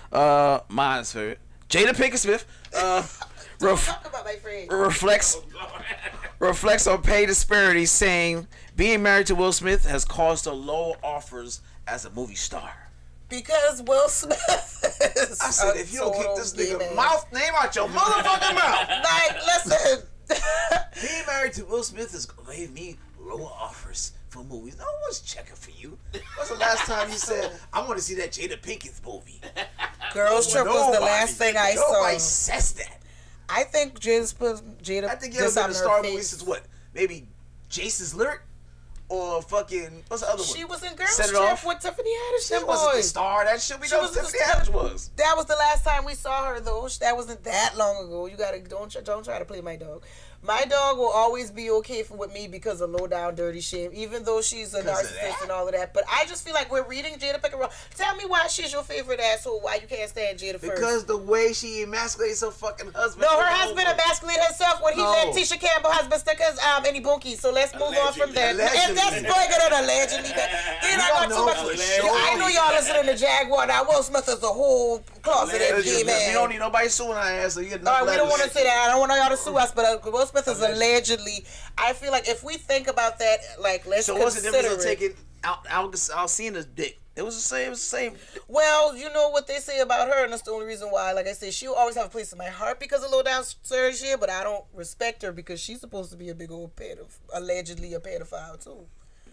Mine's favorite. Jada Pinkett Smith. Talk about my friend. Reflects on pay disparities, saying being married to Will Smith has caused her lower offers as a movie star. Because Will Smith is I said, if you don't keep this nigga mouth name out your motherfucking mouth. Like, listen. Being married to Will Smith has made me lower offers for movies. No one's checking for you. When's the last time you said, I want to see that Jada Pinkett movie? Girls Trip was the last thing I saw. Nobody says that. I think Jada I think you ever been to Star movie since what? Maybe Jason's Lyric? Or fucking, what's the other one? She was in Girls Trip with Tiffany Haddish. She wasn't the star. That shit we know Tiffany Haddish was. That was the last time we saw her, though. That wasn't that long ago. You gotta don't try to play my dog. My dog will always be okay with me because of low down dirty shit, even though she's a narcissist and all of that. But I just feel like we're reading Jada Pinkett wrong. Tell me why she's your favorite asshole. Why you can't stand Jada first? Because the way she emasculates her fucking husband. No, her husband emasculated herself when he let Tisha Campbell husband stickers any bunkie. So let's move on from that. And that's bigger than allegedly. Then I got too much. I know y'all listening to Jaguar. Now Will Smith is a whole closet gay man. You don't need nobody suing our ass. So you get all right, we don't want to say that. I don't want y'all to sue us, but Will Smith is allegedly. I feel like if we think about that, like let's consider what's the difference of taking out seeing his dick? It was the same. It was the same. Well, you know what they say about her, and that's the only reason why. Like I said, she'll always have a place in my heart because of low down dirty shit. But I don't respect her because she's supposed to be a big old allegedly a pedophile too.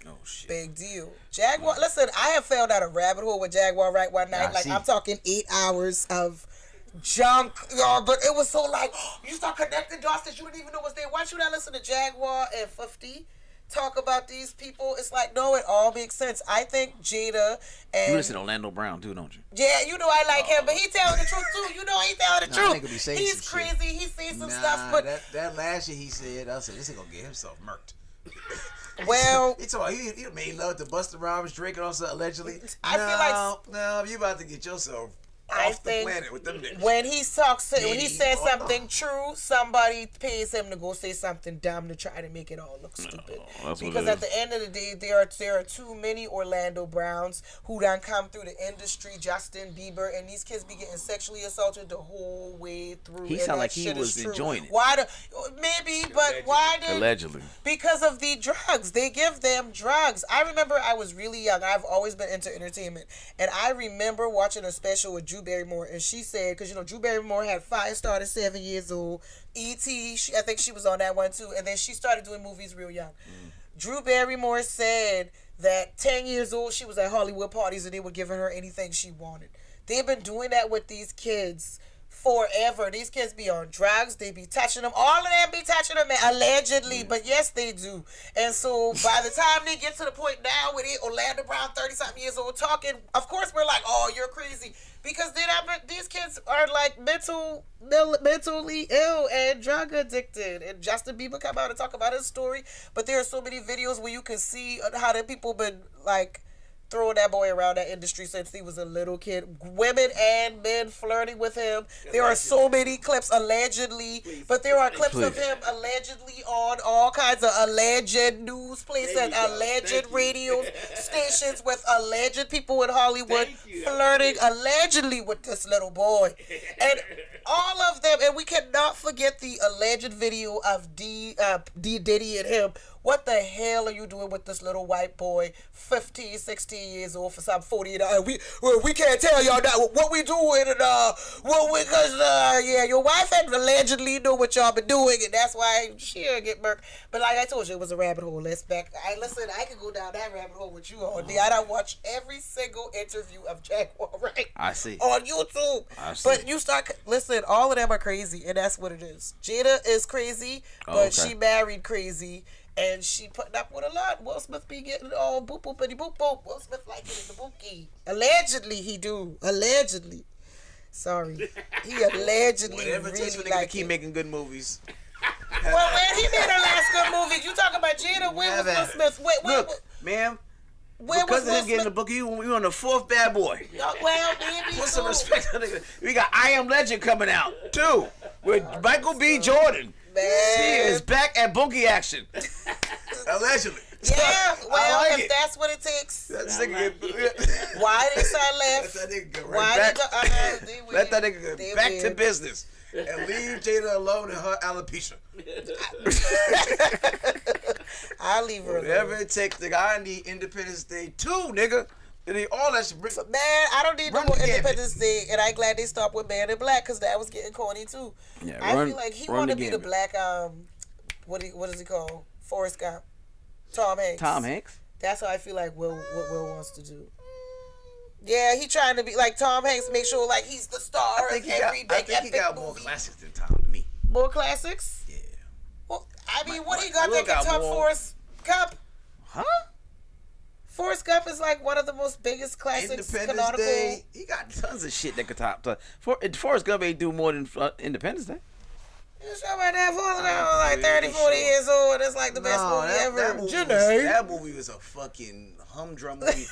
Oh shit. Big deal. Jaguar. Listen, I have fell down a rabbit hole with Jaguar right one night. I'm talking 8 hours of junk, y'all. But it was so like you start connecting dots that you didn't even know was there. Why should I listen to Jaguar and 50 talk about these people? It's like, no, it all makes sense. I think Jada and... You listen to Orlando Brown too, don't you? Yeah, you know I like him, but he telling the truth too. You know he telling the truth. He's some crazy. Shit. He says some stuff, but... That last year he said, I said, this ain't gonna get himself murked. Well... he made love to Busta Rhymes drinking on something allegedly. I feel like... No, you about to get yourself... off the planet with them niggas. When he says something true, somebody pays him to go say something dumb to try to make it all look stupid. Because at the end of the day, there are too many Orlando Browns who done come through the industry, Justin Bieber, and these kids be getting sexually assaulted the whole way through. He sounded like he was enjoying it. Allegedly. Because of the drugs. They give them drugs. I remember I was really young. I've always been into entertainment. And I remember watching a special with Drew Barrymore, and she said, because Drew Barrymore had Firestarter at 7 years old, E.T., I think she was on that one too, and then she started doing movies real young. Drew Barrymore said that 10 years old she was at Hollywood parties and they were giving her anything she wanted. They've been doing that with these kids forever. These kids be on drugs, they be touching them, all of them be touching them, allegedly, but yes they do. And so by the time they get to the point now with it, Orlando Brown 30-something years old talking, of course we're like, oh, you're crazy, because these kids are like mentally ill and drug addicted. And Justin Bieber come out and talk about his story, but there are so many videos where you can see how the people been like throwing that boy around that industry since he was a little kid. Women and men flirting with him. There are so many clips allegedly, but there are clips of him allegedly on all kinds of alleged news places, alleged radio stations with alleged people in Hollywood flirting allegedly with this little boy. And all of them, and we cannot forget the alleged video of D. Diddy and him. What the hell are you doing with this little white boy, 15, 16 years old for some 48 hours? We can't tell y'all that what we doing, and your wife had allegedly know what y'all been doing, and that's why she'll get murked. But like I told you, it was a rabbit hole. I could go down that rabbit hole with you all day. I done watched every single interview of Jaguar, right? I see. On YouTube. I see. But you listen, all of them are crazy, and that's what it is. Jada is crazy, but she married crazy. And she putting up with a lot. Will Smith be getting all boop boopity boop boop. Will Smith like it in the bookie. Allegedly he do. Allegedly. Sorry. He allegedly whatever really it takes for like to keep making good movies. Well, when he made her last good movie, you talking about Jada? Where was Will Smith? Look, ma'am. Where because was of Will him getting the book, you on the fourth bad boy. Well, maybe. Put some respect on it. We got I Am Legend coming out too with Michael B. Jordan. He is back at bookie action. Allegedly. Yeah, well, like if that's what it takes. Why did I laugh? Let that nigga go right back. Let that nigga go back to business and leave Jada alone and her alopecia. I'll leave her alone. Whatever it takes, nigga. I need Independence Day 2, nigga. I need all that shit. Man, I don't need no more Independence Day, and I'm glad they stopped with Man in Black because that was getting corny too. Yeah, I feel like he want to be the black what is he called? Forrest Gump. Tom Hanks. That's how I feel like what Will wants to do. Yeah, he trying to be like Tom Hanks, make sure like he's the star of every big epic he got movie. More classics than Tom to me. More classics? Yeah. Well, I mean, what he got that can top Forrest Gump? Huh? Forrest Gump is like one of the most biggest classics. Independence Day. He got tons of shit that could top. Forrest Gump ain't do more than Independence Day. You sure about that? Falling down like 30, 40 years old. It's like the best movie ever. That movie was a fucking humdrum movie.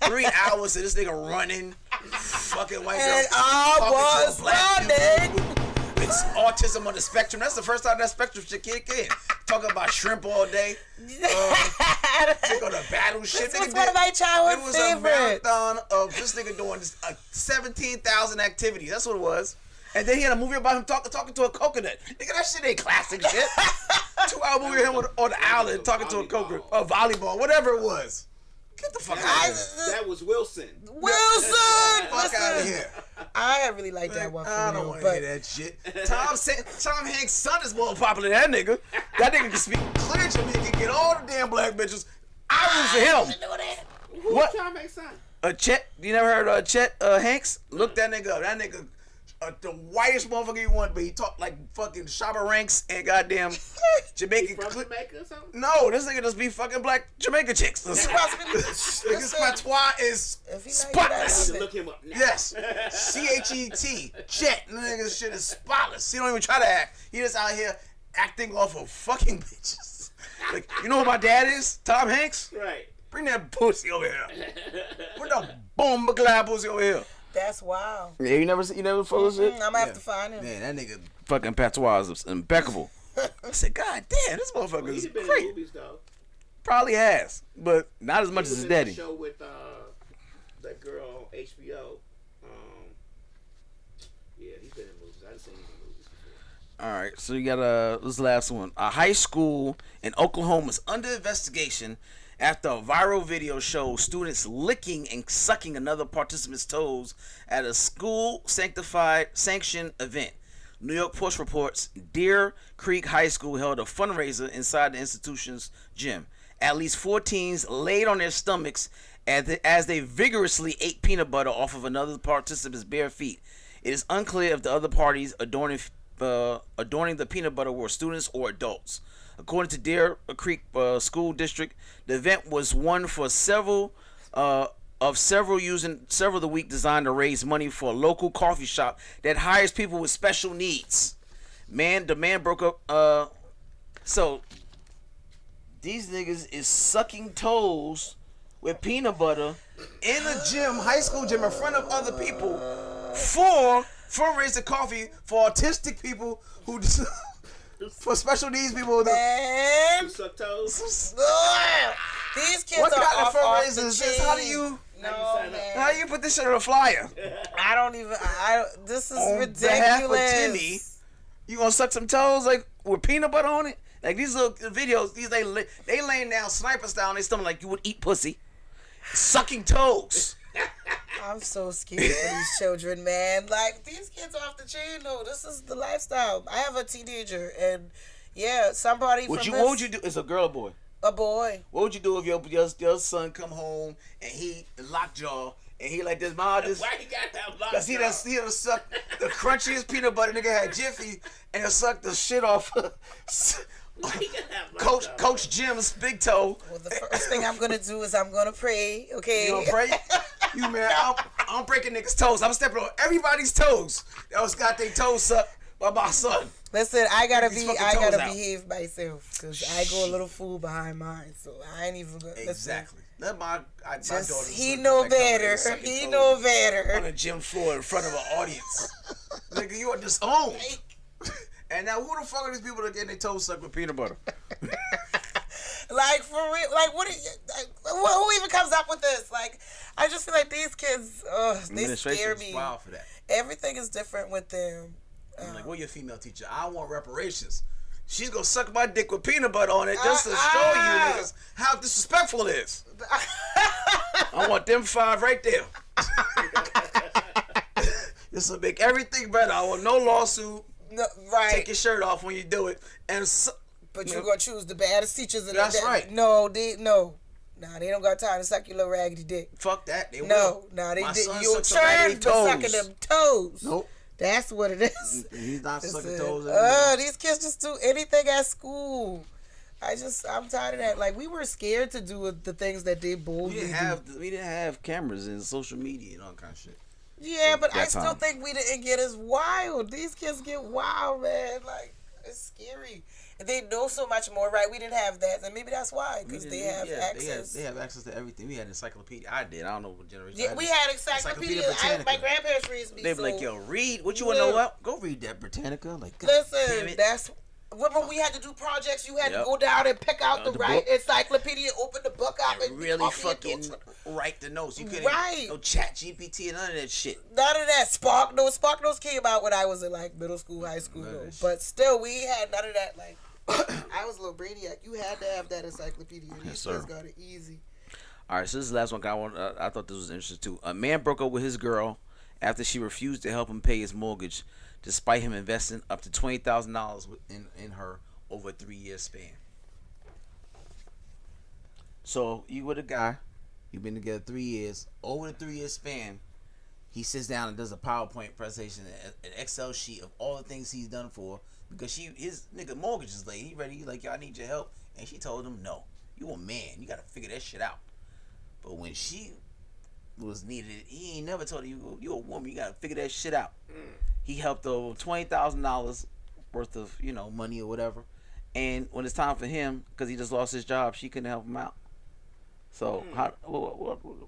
3 hours of this nigga running, fucking white girl. And I was running. It's autism on the spectrum. That's the first time that spectrum shit kicked in. Talking about shrimp all day. Nigga on the battle shit. This was one of my childhood favorites. It was a marathon of this nigga doing 17,000 activities. That's what it was. And then he had a movie about him talking to a coconut. Nigga, that shit ain't classic shit. 2-hour movie of him on the island talking to a coconut. Or volleyball, whatever it was. Get the fuck out of here. That was Wilson. Fuck out of here. I really like that one. I don't want to hear that shit. Tom Hanks' son is more popular than that nigga. That nigga can speak clear Jamaican, get all the damn black bitches. I root for him. Who's Tom Hanks' son? Chet. You never heard of Chet Hanks? Look that nigga up. That nigga. The whitest motherfucker you want, but he talk like fucking Shabba Ranks and goddamn Jamaican. From Jamaica or something? No, this nigga just be fucking black Jamaican chicks. Nigga's patois is spotless. Look him up now. Yes, CHET, Chet. Nigga's shit is spotless. He don't even try to act. He just out here acting off of fucking bitches. Like, you know who my dad is? Tom Hanks. Right. Bring that pussy over here. Bring that bomba glad pussy over here. That's wild. Yeah, you never follow shit? I'm gonna have to find him. Man, that nigga fucking patois is impeccable. I said, God damn, this motherfucker is He's been great. in movies though. Probably has, but not as much as his daddy. Show with that girl on HBO. Yeah, he's been in movies. I've seen him in movies before. All right, so you got this last one. A high school in Oklahoma is under investigation after a viral video shows students licking and sucking another participant's toes at a school sanctioned event. New York Post reports Deer Creek High School held a fundraiser inside the institution's gym. At least 4 teens laid on their stomachs as they vigorously ate peanut butter off of another participant's bare feet. It is unclear if the other parties adorning the peanut butter were students or adults. According to Deer Creek School District, the event was one for several using several of the week designed to raise money for a local coffee shop that hires people with special needs. The man broke up. So these niggas is sucking toes with peanut butter in a gym, high school gym, in front of other people for fundraising coffee for autistic people who. For special needs people, man. Suck toes. These kids are off the chain. How do you put this shit on a flyer? I don't. This is on ridiculous. Behalf of Timmy, you gonna suck some toes like with peanut butter on it? Like these little videos, they laying down sniper style on their stomach like you would eat pussy, sucking toes. I'm so scared for these children, man. Like, these kids are off the chain, though. This is the lifestyle. I have a teenager, and yeah, somebody What would you do? It's a girl or boy? A boy. What would you do if your son come home and he lockjaw and he like this? Why he got that lockjaw? Cause he done suck the crunchiest peanut butter nigga had Jiffy and he'll suck the shit off. Coach Jim's big toe. Well, the first thing I'm gonna do is I'm gonna pray. Okay. You gonna pray? You man, I'm breaking niggas' toes. I'm stepping on everybody's toes. That was got their toes sucked by my son. Listen, I gotta behave myself because I go a little fool behind mine, so I ain't even gonna. Exactly. Let my he know better. He know better. On a gym floor in front of an audience. Nigga, you are disowned. And now, who the fuck are these people that getting their toes sucked with peanut butter? Like, for real, like, who even comes up with this? Like, I just feel like these kids, they scare me. Wild for that. Everything is different with them. I'm like, where your female teacher? I want reparations. She's gonna suck my dick with peanut butter on it just to show you niggas how disrespectful it is. I want them 5 right there. This will make everything better. I want no lawsuit. No, right. Take your shirt off when you do it, and but you're gonna choose the baddest teachers. That's right. No, they don't got time to suck your little raggedy dick. Fuck that. They will. No, they did. You'll turn to sucking them toes. Nope. That's what it is. He's not sucking toes anymore. These kids just do anything at school. I'm tired of that. Like, we were scared to do the things that they boldly do. We didn't have cameras and social media and all kind of shit. Yeah, but I that still time. think we didn't get as wild. These kids get wild, man. Like, it's scary. And they know so much more, right? We didn't have that, and maybe that's why, because they have access. They have access to everything. We had encyclopedia. I did. I don't know what generation. Yeah, we had encyclopedia. My grandparents raised me. They be like, yo, read. What you want to know what? Go read that Britannica. Like, God Listen, damn it. that's when we had to do projects. You had to go down and pick out the right book. encyclopedia, open the book up, and really fucking write the notes. You couldn't no chat GPT and none of that shit. None of that. Spark Notes came out when I was in like middle school, high school, though. But still, we had none of that. Like, I was a little brainiac. You had to have that encyclopedia. These kids got it easy. All right, so this is the last one. I thought this was interesting too. A man broke up with his girl after she refused to help him pay his mortgage, despite him investing up to $20,000 in her over a 3-year span. So you with a guy, you've been together 3 years. Over the 3-year span, he sits down and does a PowerPoint presentation, an Excel sheet of all the things he's done for, because his nigga mortgage is late. He ready. He like, yo, I need your help, and she told him, no, you a man, you gotta figure that shit out. But when she was needed, he ain't never told her, you a woman, you gotta figure that shit out. He helped her over $20,000 worth of money or whatever, and when it's time for him, because he just lost his job, she couldn't help him out. So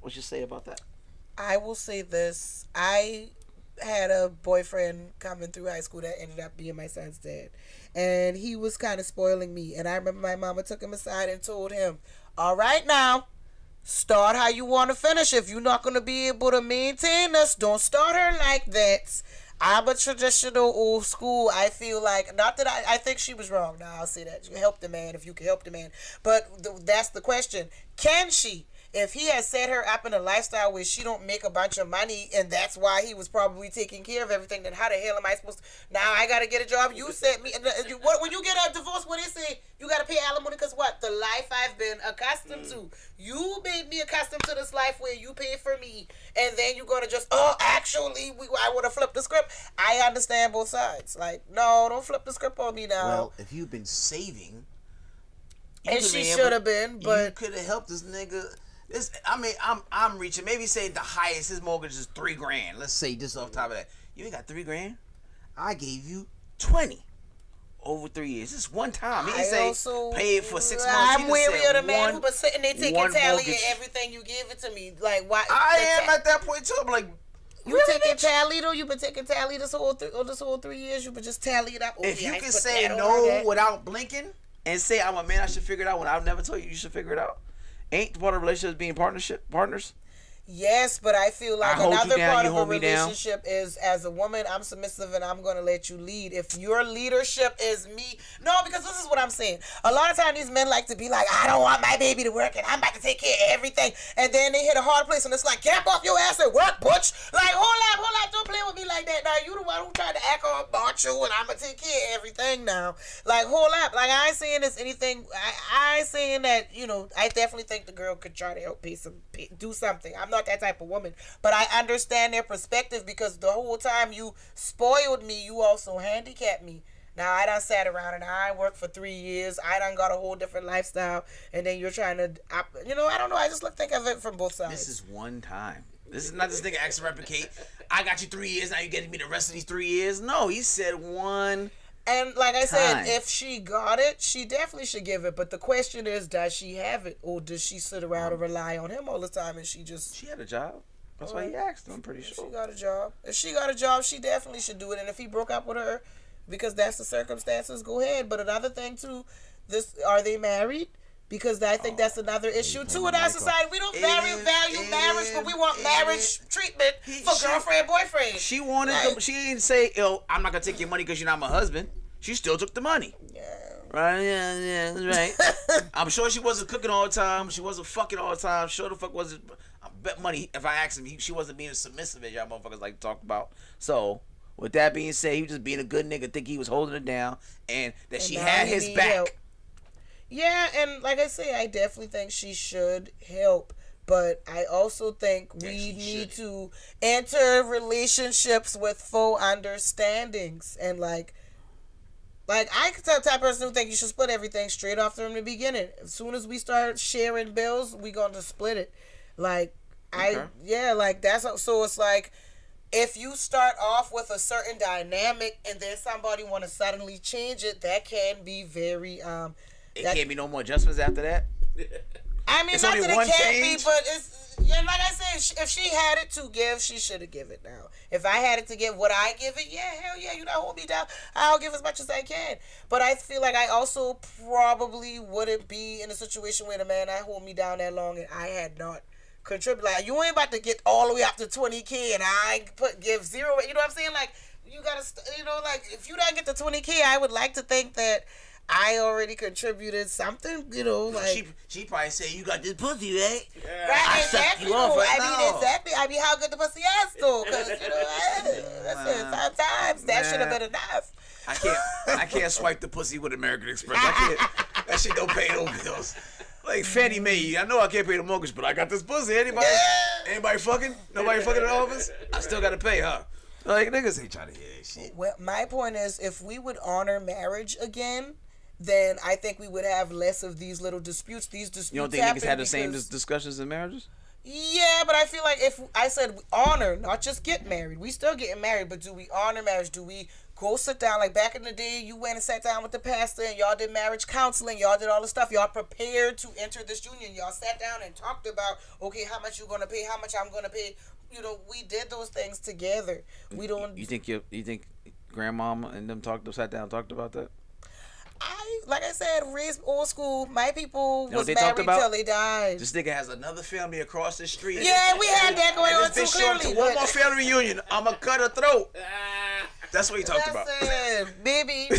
what you say about that? I will say this. I had a boyfriend coming through high school that ended up being my son's dad. And he was kind of spoiling me. And I remember my mama took him aside and told him, all right now, start how you want to finish. If you're not going to be able to maintain this, don't start her like that. I'm a traditional old school. I feel like, not that I think she was wrong. Now I'll say that. You help the man if you can help the man. But that's the question. Can she? If he has set her up in a lifestyle where she don't make a bunch of money and that's why he was probably taking care of everything, then how the hell am I supposed to? Now I got to get a job. You said me. When you get a divorce, what they say? You got to pay alimony because what? The life I've been accustomed to. You made me accustomed to this life where you pay for me and then you're going to just, actually, I would have flipped the script. I understand both sides. Like, no, don't flip the script on me now. Well, if you've been saving. And she should have been, but. You could have helped this nigga. I'm reaching. Maybe say the highest his mortgage is $3,000. Let's say just off top of that. You ain't got $3,000. I gave you 20 over 3 years. This one time. He didn't say pay it for 6 months. I'm wary of the man who was sitting there taking tally of everything you give it to me. Like why? I am at that point too. I'm like, you taking tally though? You've been taking tally this whole 3 years. You been just tally it up. If you can say no without blinking and say I'm a man, I should figure it out. When I've never told you should figure it out. Ain't part of relationships being partners? Yes, but I feel like another part of a relationship is, as a woman, I'm submissive and I'm going to let you lead. If your leadership is me. No, because this is what I'm saying. A lot of times these men like to be like, I don't want my baby to work and I'm about to take care of everything. And then they hit a hard place and it's like, get up off your ass and work, butch. Like, hold up, don't play with me like that. Now, you the one who tried to act all macho and I'm going to take care of everything now. Like, hold up. Like, I ain't saying this anything. I ain't saying that, I definitely think the girl could try to help do something. I'm not that type of woman, but I understand their perspective because the whole time you spoiled me, you also handicapped me. Now I done sat around and I worked for 3 years. I done got a whole different lifestyle, and then you're trying to, I don't know. I just think of it from both sides. This is one time. This is not this nigga ask to replicate. I got you 3 years. Now you getting me the rest of these 3 years. No, he said one. And like I said, if she got it, she definitely should give it. But the question is, does she have it? Or does she sit around and rely on him all the time and she had a job. That's why he asked, I'm pretty sure. She got a job. If she got a job, she definitely should do it. And if he broke up with her because that's the circumstances, go ahead. But another thing, too, are they married? Because I think that's another issue, too, in our society. We don't value marriage, but we want marriage treatment for girlfriend, boyfriend. She wanted she didn't say, yo, I'm not going to take your money because you're not my husband. She still took the money. Yeah. Right? Yeah, right. I'm sure she wasn't cooking all the time. She wasn't fucking all the time. Sure the fuck wasn't. I bet money, if I asked him, she wasn't being as submissive as y'all motherfuckers like to talk about. So, with that being said, he was just being a good nigga, think he was holding it down, and that she had his back. Help. Yeah, and like I say, I definitely think she should help. But I also think we need to enter relationships with full understandings. And like I could tell the type of person who think you should split everything straight off from the beginning. As soon as we start sharing bills, we going to split it. Like, that's so it's like, if you start off with a certain dynamic and then somebody want to suddenly change it, that can be very It can't be no more adjustments after that. I mean, It's not only that one it can't change? be, but it's like I said, if she had it to give, she should have given it now. If I had it to give, would I give it? Yeah, hell yeah, you don't hold me down. I'll give as much as I can. But I feel like I also probably wouldn't be in a situation where the man I hold me down that long and I had not contribute. Like, you ain't about to get all the way up to 20K and I give zero. You know what I'm saying? Like, you gotta, like, if you don't get to 20K, I would like to think that I already contributed something, like. She probably say, you got this pussy, right? Yeah. Right, I exactly. sucked you off right now. Exactly. I mean, how good the pussy is, though? Because, sometimes that should have been enough. I can't swipe the pussy with American Express. I can't. That shit don't pay no bills. Like Fannie Mae, I know I can't pay the mortgage, but I got this pussy. Anybody fucking? Nobody fucking in the office? I still gotta pay, huh? Like, niggas ain't trying to hear that shit. Well, my point is, if we would honor marriage again, then I think we would have less of these little disputes. These disputes. You don't think niggas had the same discussions in marriages? Yeah, but I feel like if I said honor, not just get married, we still getting married, but do we honor marriage? Do we go sit down? Like back in the day, you went and sat down with the pastor and y'all did marriage counseling, y'all did all the stuff, y'all prepared to enter this union, y'all sat down and talked about, okay, how much you gonna pay, how much I'm gonna pay. We did those things together. We don't. You think grandmama and them sat down and talked about that? Like I said, raised old school. My people was they married talked about? till they died. This nigga has another family across the street. Yeah, we had that going on too, This bitch showing clearly. to one more family reunion. I'ma cut her throat. That's what he talked about. Listen, baby.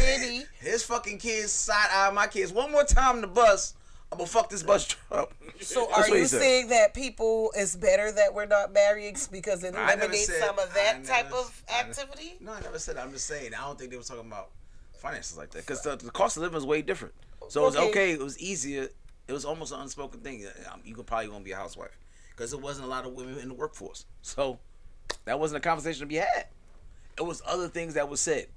His fucking kids side-eye my kids. One more time in the bus, I'm gonna fuck this bus up. So That's are what he you said. saying that people, it's better that we're not married because it I never eliminates said- some of I that never- type of I- activity? No, I never said that. I'm just saying. I don't think they was talking about finances like that because the cost of living is way different. So it was okay. It was easier. It was almost an unspoken thing. You could probably won't be a housewife because there wasn't a lot of women in the workforce. So that wasn't a conversation to be had. It was other things that was said,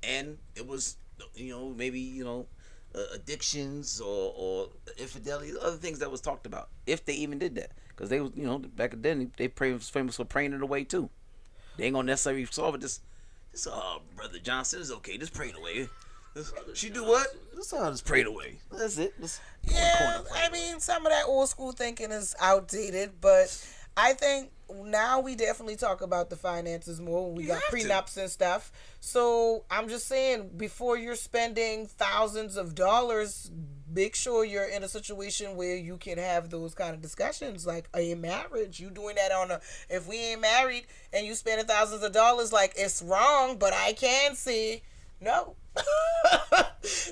and it was maybe addictions or infidelity, other things that was talked about if they even did that because they was back then they was famous for praying it away too. They ain't gonna necessarily solve it. This Brother Johnson is okay. Just pray it away. She do what? Just pray it away. That's it. Yeah, I mean, some of that old school thinking is outdated, but I think now we definitely talk about the finances more. We got prenups and stuff. So I'm just saying, before you're spending thousands of dollars, make sure you're in a situation where you can have those kind of discussions. Like a marriage, you doing that if we ain't married and you spending thousands of dollars, like it's wrong, but I can say no.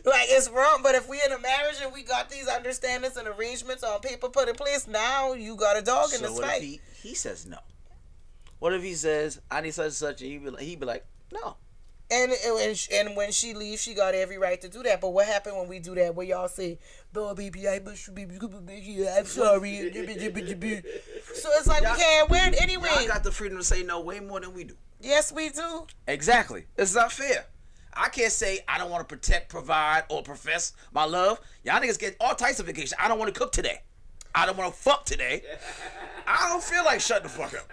Like it's wrong, but if we in a marriage and we got these understandings and arrangements on paper put in place, now you got a dog in this what fight. if he says no? What if he says I need such and such, and he be like no? And when she leaves, she got every right to do that. But what happened when we do that? Where y'all say, "No, baby, I miss you, baby. I'm sorry." So it's like we can't win anyway. Y'all got the freedom to say no way more than we do. Yes, we do. Exactly. It's not fair. I can't say I don't want to protect, provide, or profess my love. Y'all niggas get all types of vacation. I don't want to cook today. I don't want to fuck today. I don't feel like shutting the fuck up.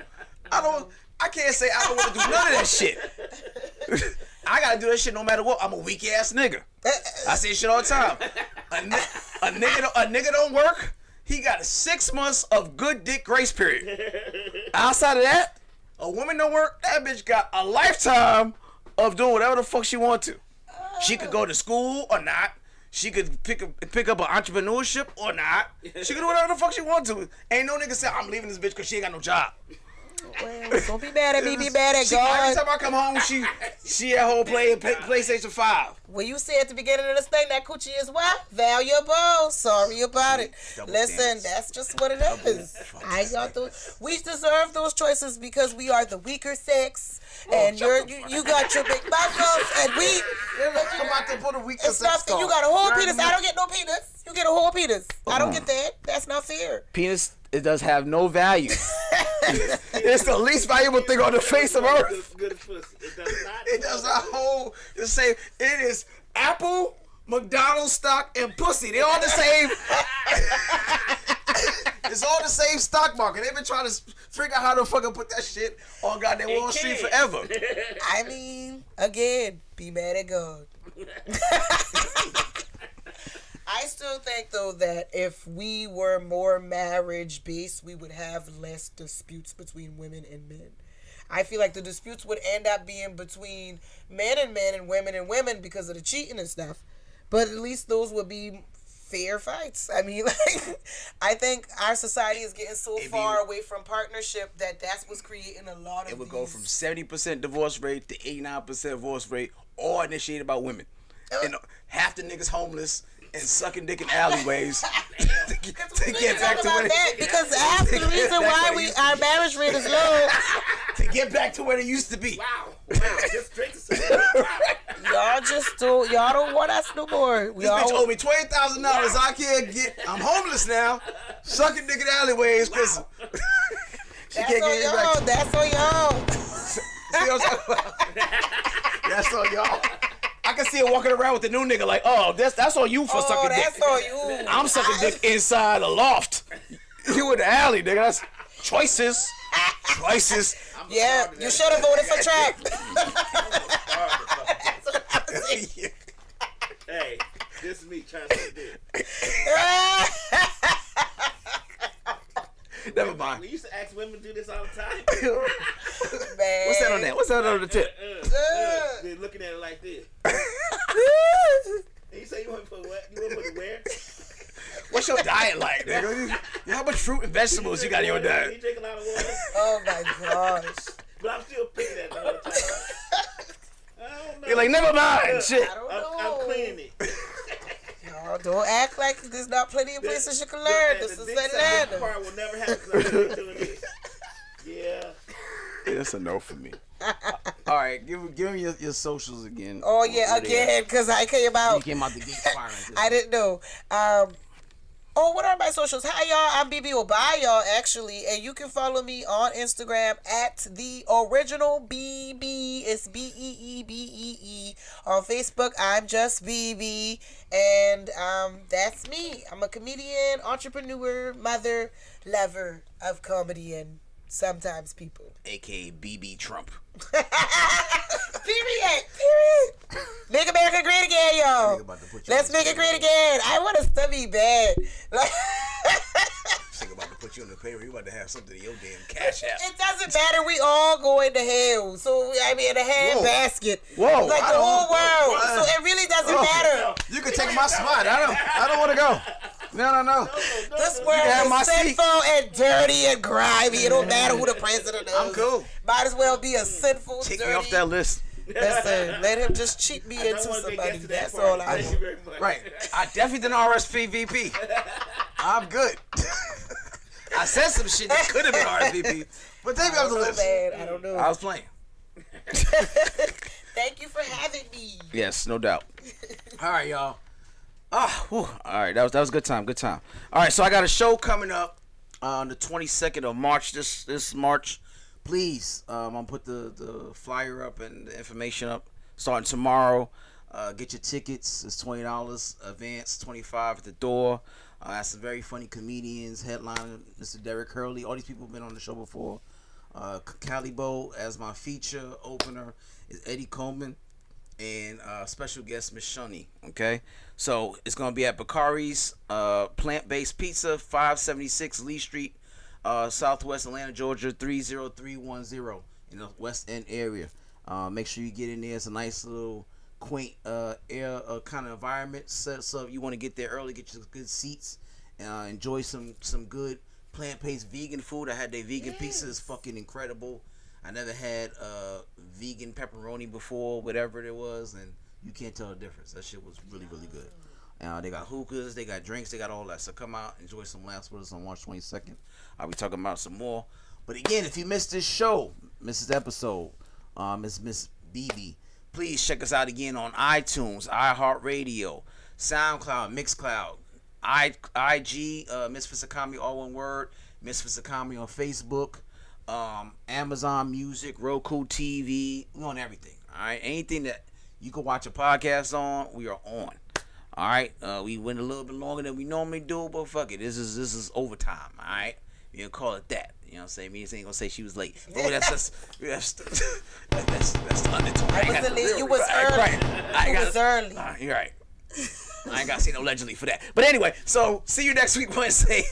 I can't say I don't want to do none of that shit. I gotta do that shit no matter what. I'm a weak ass nigga. I say shit all the time. A nigga don't work. He got 6 months of good dick grace period. Outside of that, a woman don't work. That bitch got a lifetime of doing whatever the fuck she want to. She could go to school or not. She could pick up an entrepreneurship or not. She could do whatever the fuck she want to. Ain't no nigga say I'm leaving this bitch because she ain't got no job. Well, don't be mad at me. Be mad at God. Every time I come home, she at home playing PlayStation 5. Well, you said at the beginning of this thing that coochie is what? Valuable. Sorry about it. Listen, that's just what it is. I got those. We deserve those choices because we are the weaker sex, and you got your big muscles, and we. I'm about to put a weaker It's not sex fair. You got a whole penis. I don't get no penis. You get a whole penis. I don't get that. That's not fair. Penis, it does have no value. It's the least valuable thing on the face of earth. Good pussy. It does not. It does not hold the same. It is Apple, McDonald's stock, and pussy. They're all the same. It's all the same stock. stock market. They've been trying to figure out how to fucking put that shit on goddamn Wall Street forever. I mean, again, be mad at God. I still think, though, that if we were more marriage-based, we would have less disputes between women and men. I feel like the disputes would end up being between men and women because of the cheating and stuff. But at least those would be fair fights. I mean, like, I think our society is getting so far away from partnership that's what's creating a lot of It would go from 70% divorce rate to 89% divorce rate, all initiated by women. And half the niggas homeless and sucking dick in alleyways to get back to where that because half the reason why our marriage rate is low to get back to where they used to be. Wow. Just straight to say y'all don't want us no more. This bitch owed me $20,000. I can't get. I'm homeless now, sucking dick in alleyways because she can't get it back. That's on y'all. See what I'm talking about? That's on y'all. I can see her walking around with the new nigga like, oh, that's on you for sucking dick. That's on you. I'm sucking dick inside a loft. You in the alley, nigga. That's choices. Choices. Yeah, you should have voted for Trump. Hey, this is me trying to say dick. Never mind. We used to ask women to do this all the time. Man. What's that on that? What's that on the tip? They're looking at it like this. And you say you want to put what? You want to put it where? What's your diet like, nigga? How much fruit and vegetables you got in your You diet? drink a lot of water. Oh my gosh. But I'm still picking that the whole time. I don't know. You're like, never mind. Shit. I don't know. I'm cleaning it. Y'all don't act like there's not plenty of places you can learn. This is Atlanta. part will never happen because I'm doing this. Yeah. That's a no for me. All right, give me your socials again. Oh yeah, again, because I came out. You came out the gate firing. I didn't know. What are my socials? Hi y'all, I'm BB or bye y'all actually, and you can follow me on Instagram at the original BB. It's BEEBEE. On Facebook, I'm just BB, and that's me. I'm a comedian, entrepreneur, mother, lover of comedy, and sometimes people. AKA BB Trump. Period. Make America great again, y'all. Let's make it great again. I want a stubby bed. Like, Think about to put you on the paper. You about to have something in your damn cash app. it doesn't matter. We all going to hell. So I mean, the hand basket. Whoa. Like the whole world. So it really doesn't matter. You can take my spot. I don't want to go. No. This have world my is seat. sinful and dirty and grimy. It don't matter who the president is. I'm cool. Might as well be a sinful, Take dirty. me off that list. Listen, let him just cheat me into somebody. That's all I Thank you want. very much. Right. I definitely didn't RSVP. I'm good. I said some shit that could have been RSVP, but take me off the list. Man, I don't know. I was playing. Thank you for having me. Yes, no doubt. All right, y'all. All right, that was a good time. Good time. All right, so I got a show coming up on the 22nd of March. This March, please. I'm gonna put the flyer up and the information up starting tomorrow. Get your tickets. It's $20 advance, $25 at the door. That's some very funny comedians. Headliner, Mr. Derek Hurley. All these people have been on the show before. Calibo as my feature opener is Eddie Coleman. And special guest Miss Shunny. Okay, so it's gonna be at Bakari's plant-based pizza, 576 Lee Street, Southwest Atlanta, Georgia 30310 in the West End area. Make sure you get in there. It's a nice little quaint air kind of environment. So if you want to get there early, get your good seats, enjoy some good plant-based vegan food. I had their vegan pizza. It's fucking incredible. I never had vegan pepperoni before, whatever it was, and you can't tell the difference. That shit was really, really good. They got hookahs, they got drinks, they got all that. So come out, enjoy some laughs with us on March 22nd. I'll be talking about some more. But again, if you missed this show, missed this episode, Miss BB, please check us out again on iTunes, iHeartRadio, SoundCloud, Mixcloud, IG, Misfits of Comedy, all one word, Misfits of Comedy on Facebook. Amazon Music, Roku TV, we on everything. All right, anything that you can watch a podcast on, we are on. All right, we went a little bit longer than we normally do, but fuck it, this is overtime. All right, You can call it that. You know what I'm saying? Me ain't gonna say she was late. Oh, that's the undertone. I wasn't late. You was early. Right. You was early. You're right. I ain't got to see no allegedly for that. But anyway, so see you next week Wednesday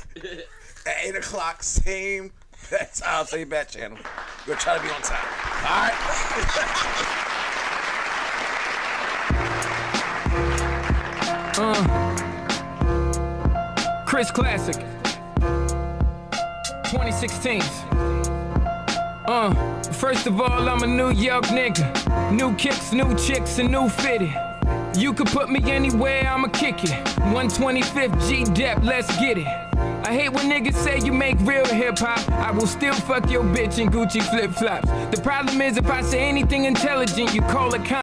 at 8 o'clock. Same bad time, same bad channel. We're gonna try to be on time. All right. Chris Classic. 2016. First of all, I'm a New York nigga. New kicks, new chicks, and new fitted. You could put me anywhere, I'ma kick it. 125th G-Dep, let's get it. I hate when niggas say you make real hip-hop. I will still fuck your bitch in Gucci flip-flops. The problem is if I say anything intelligent, you call it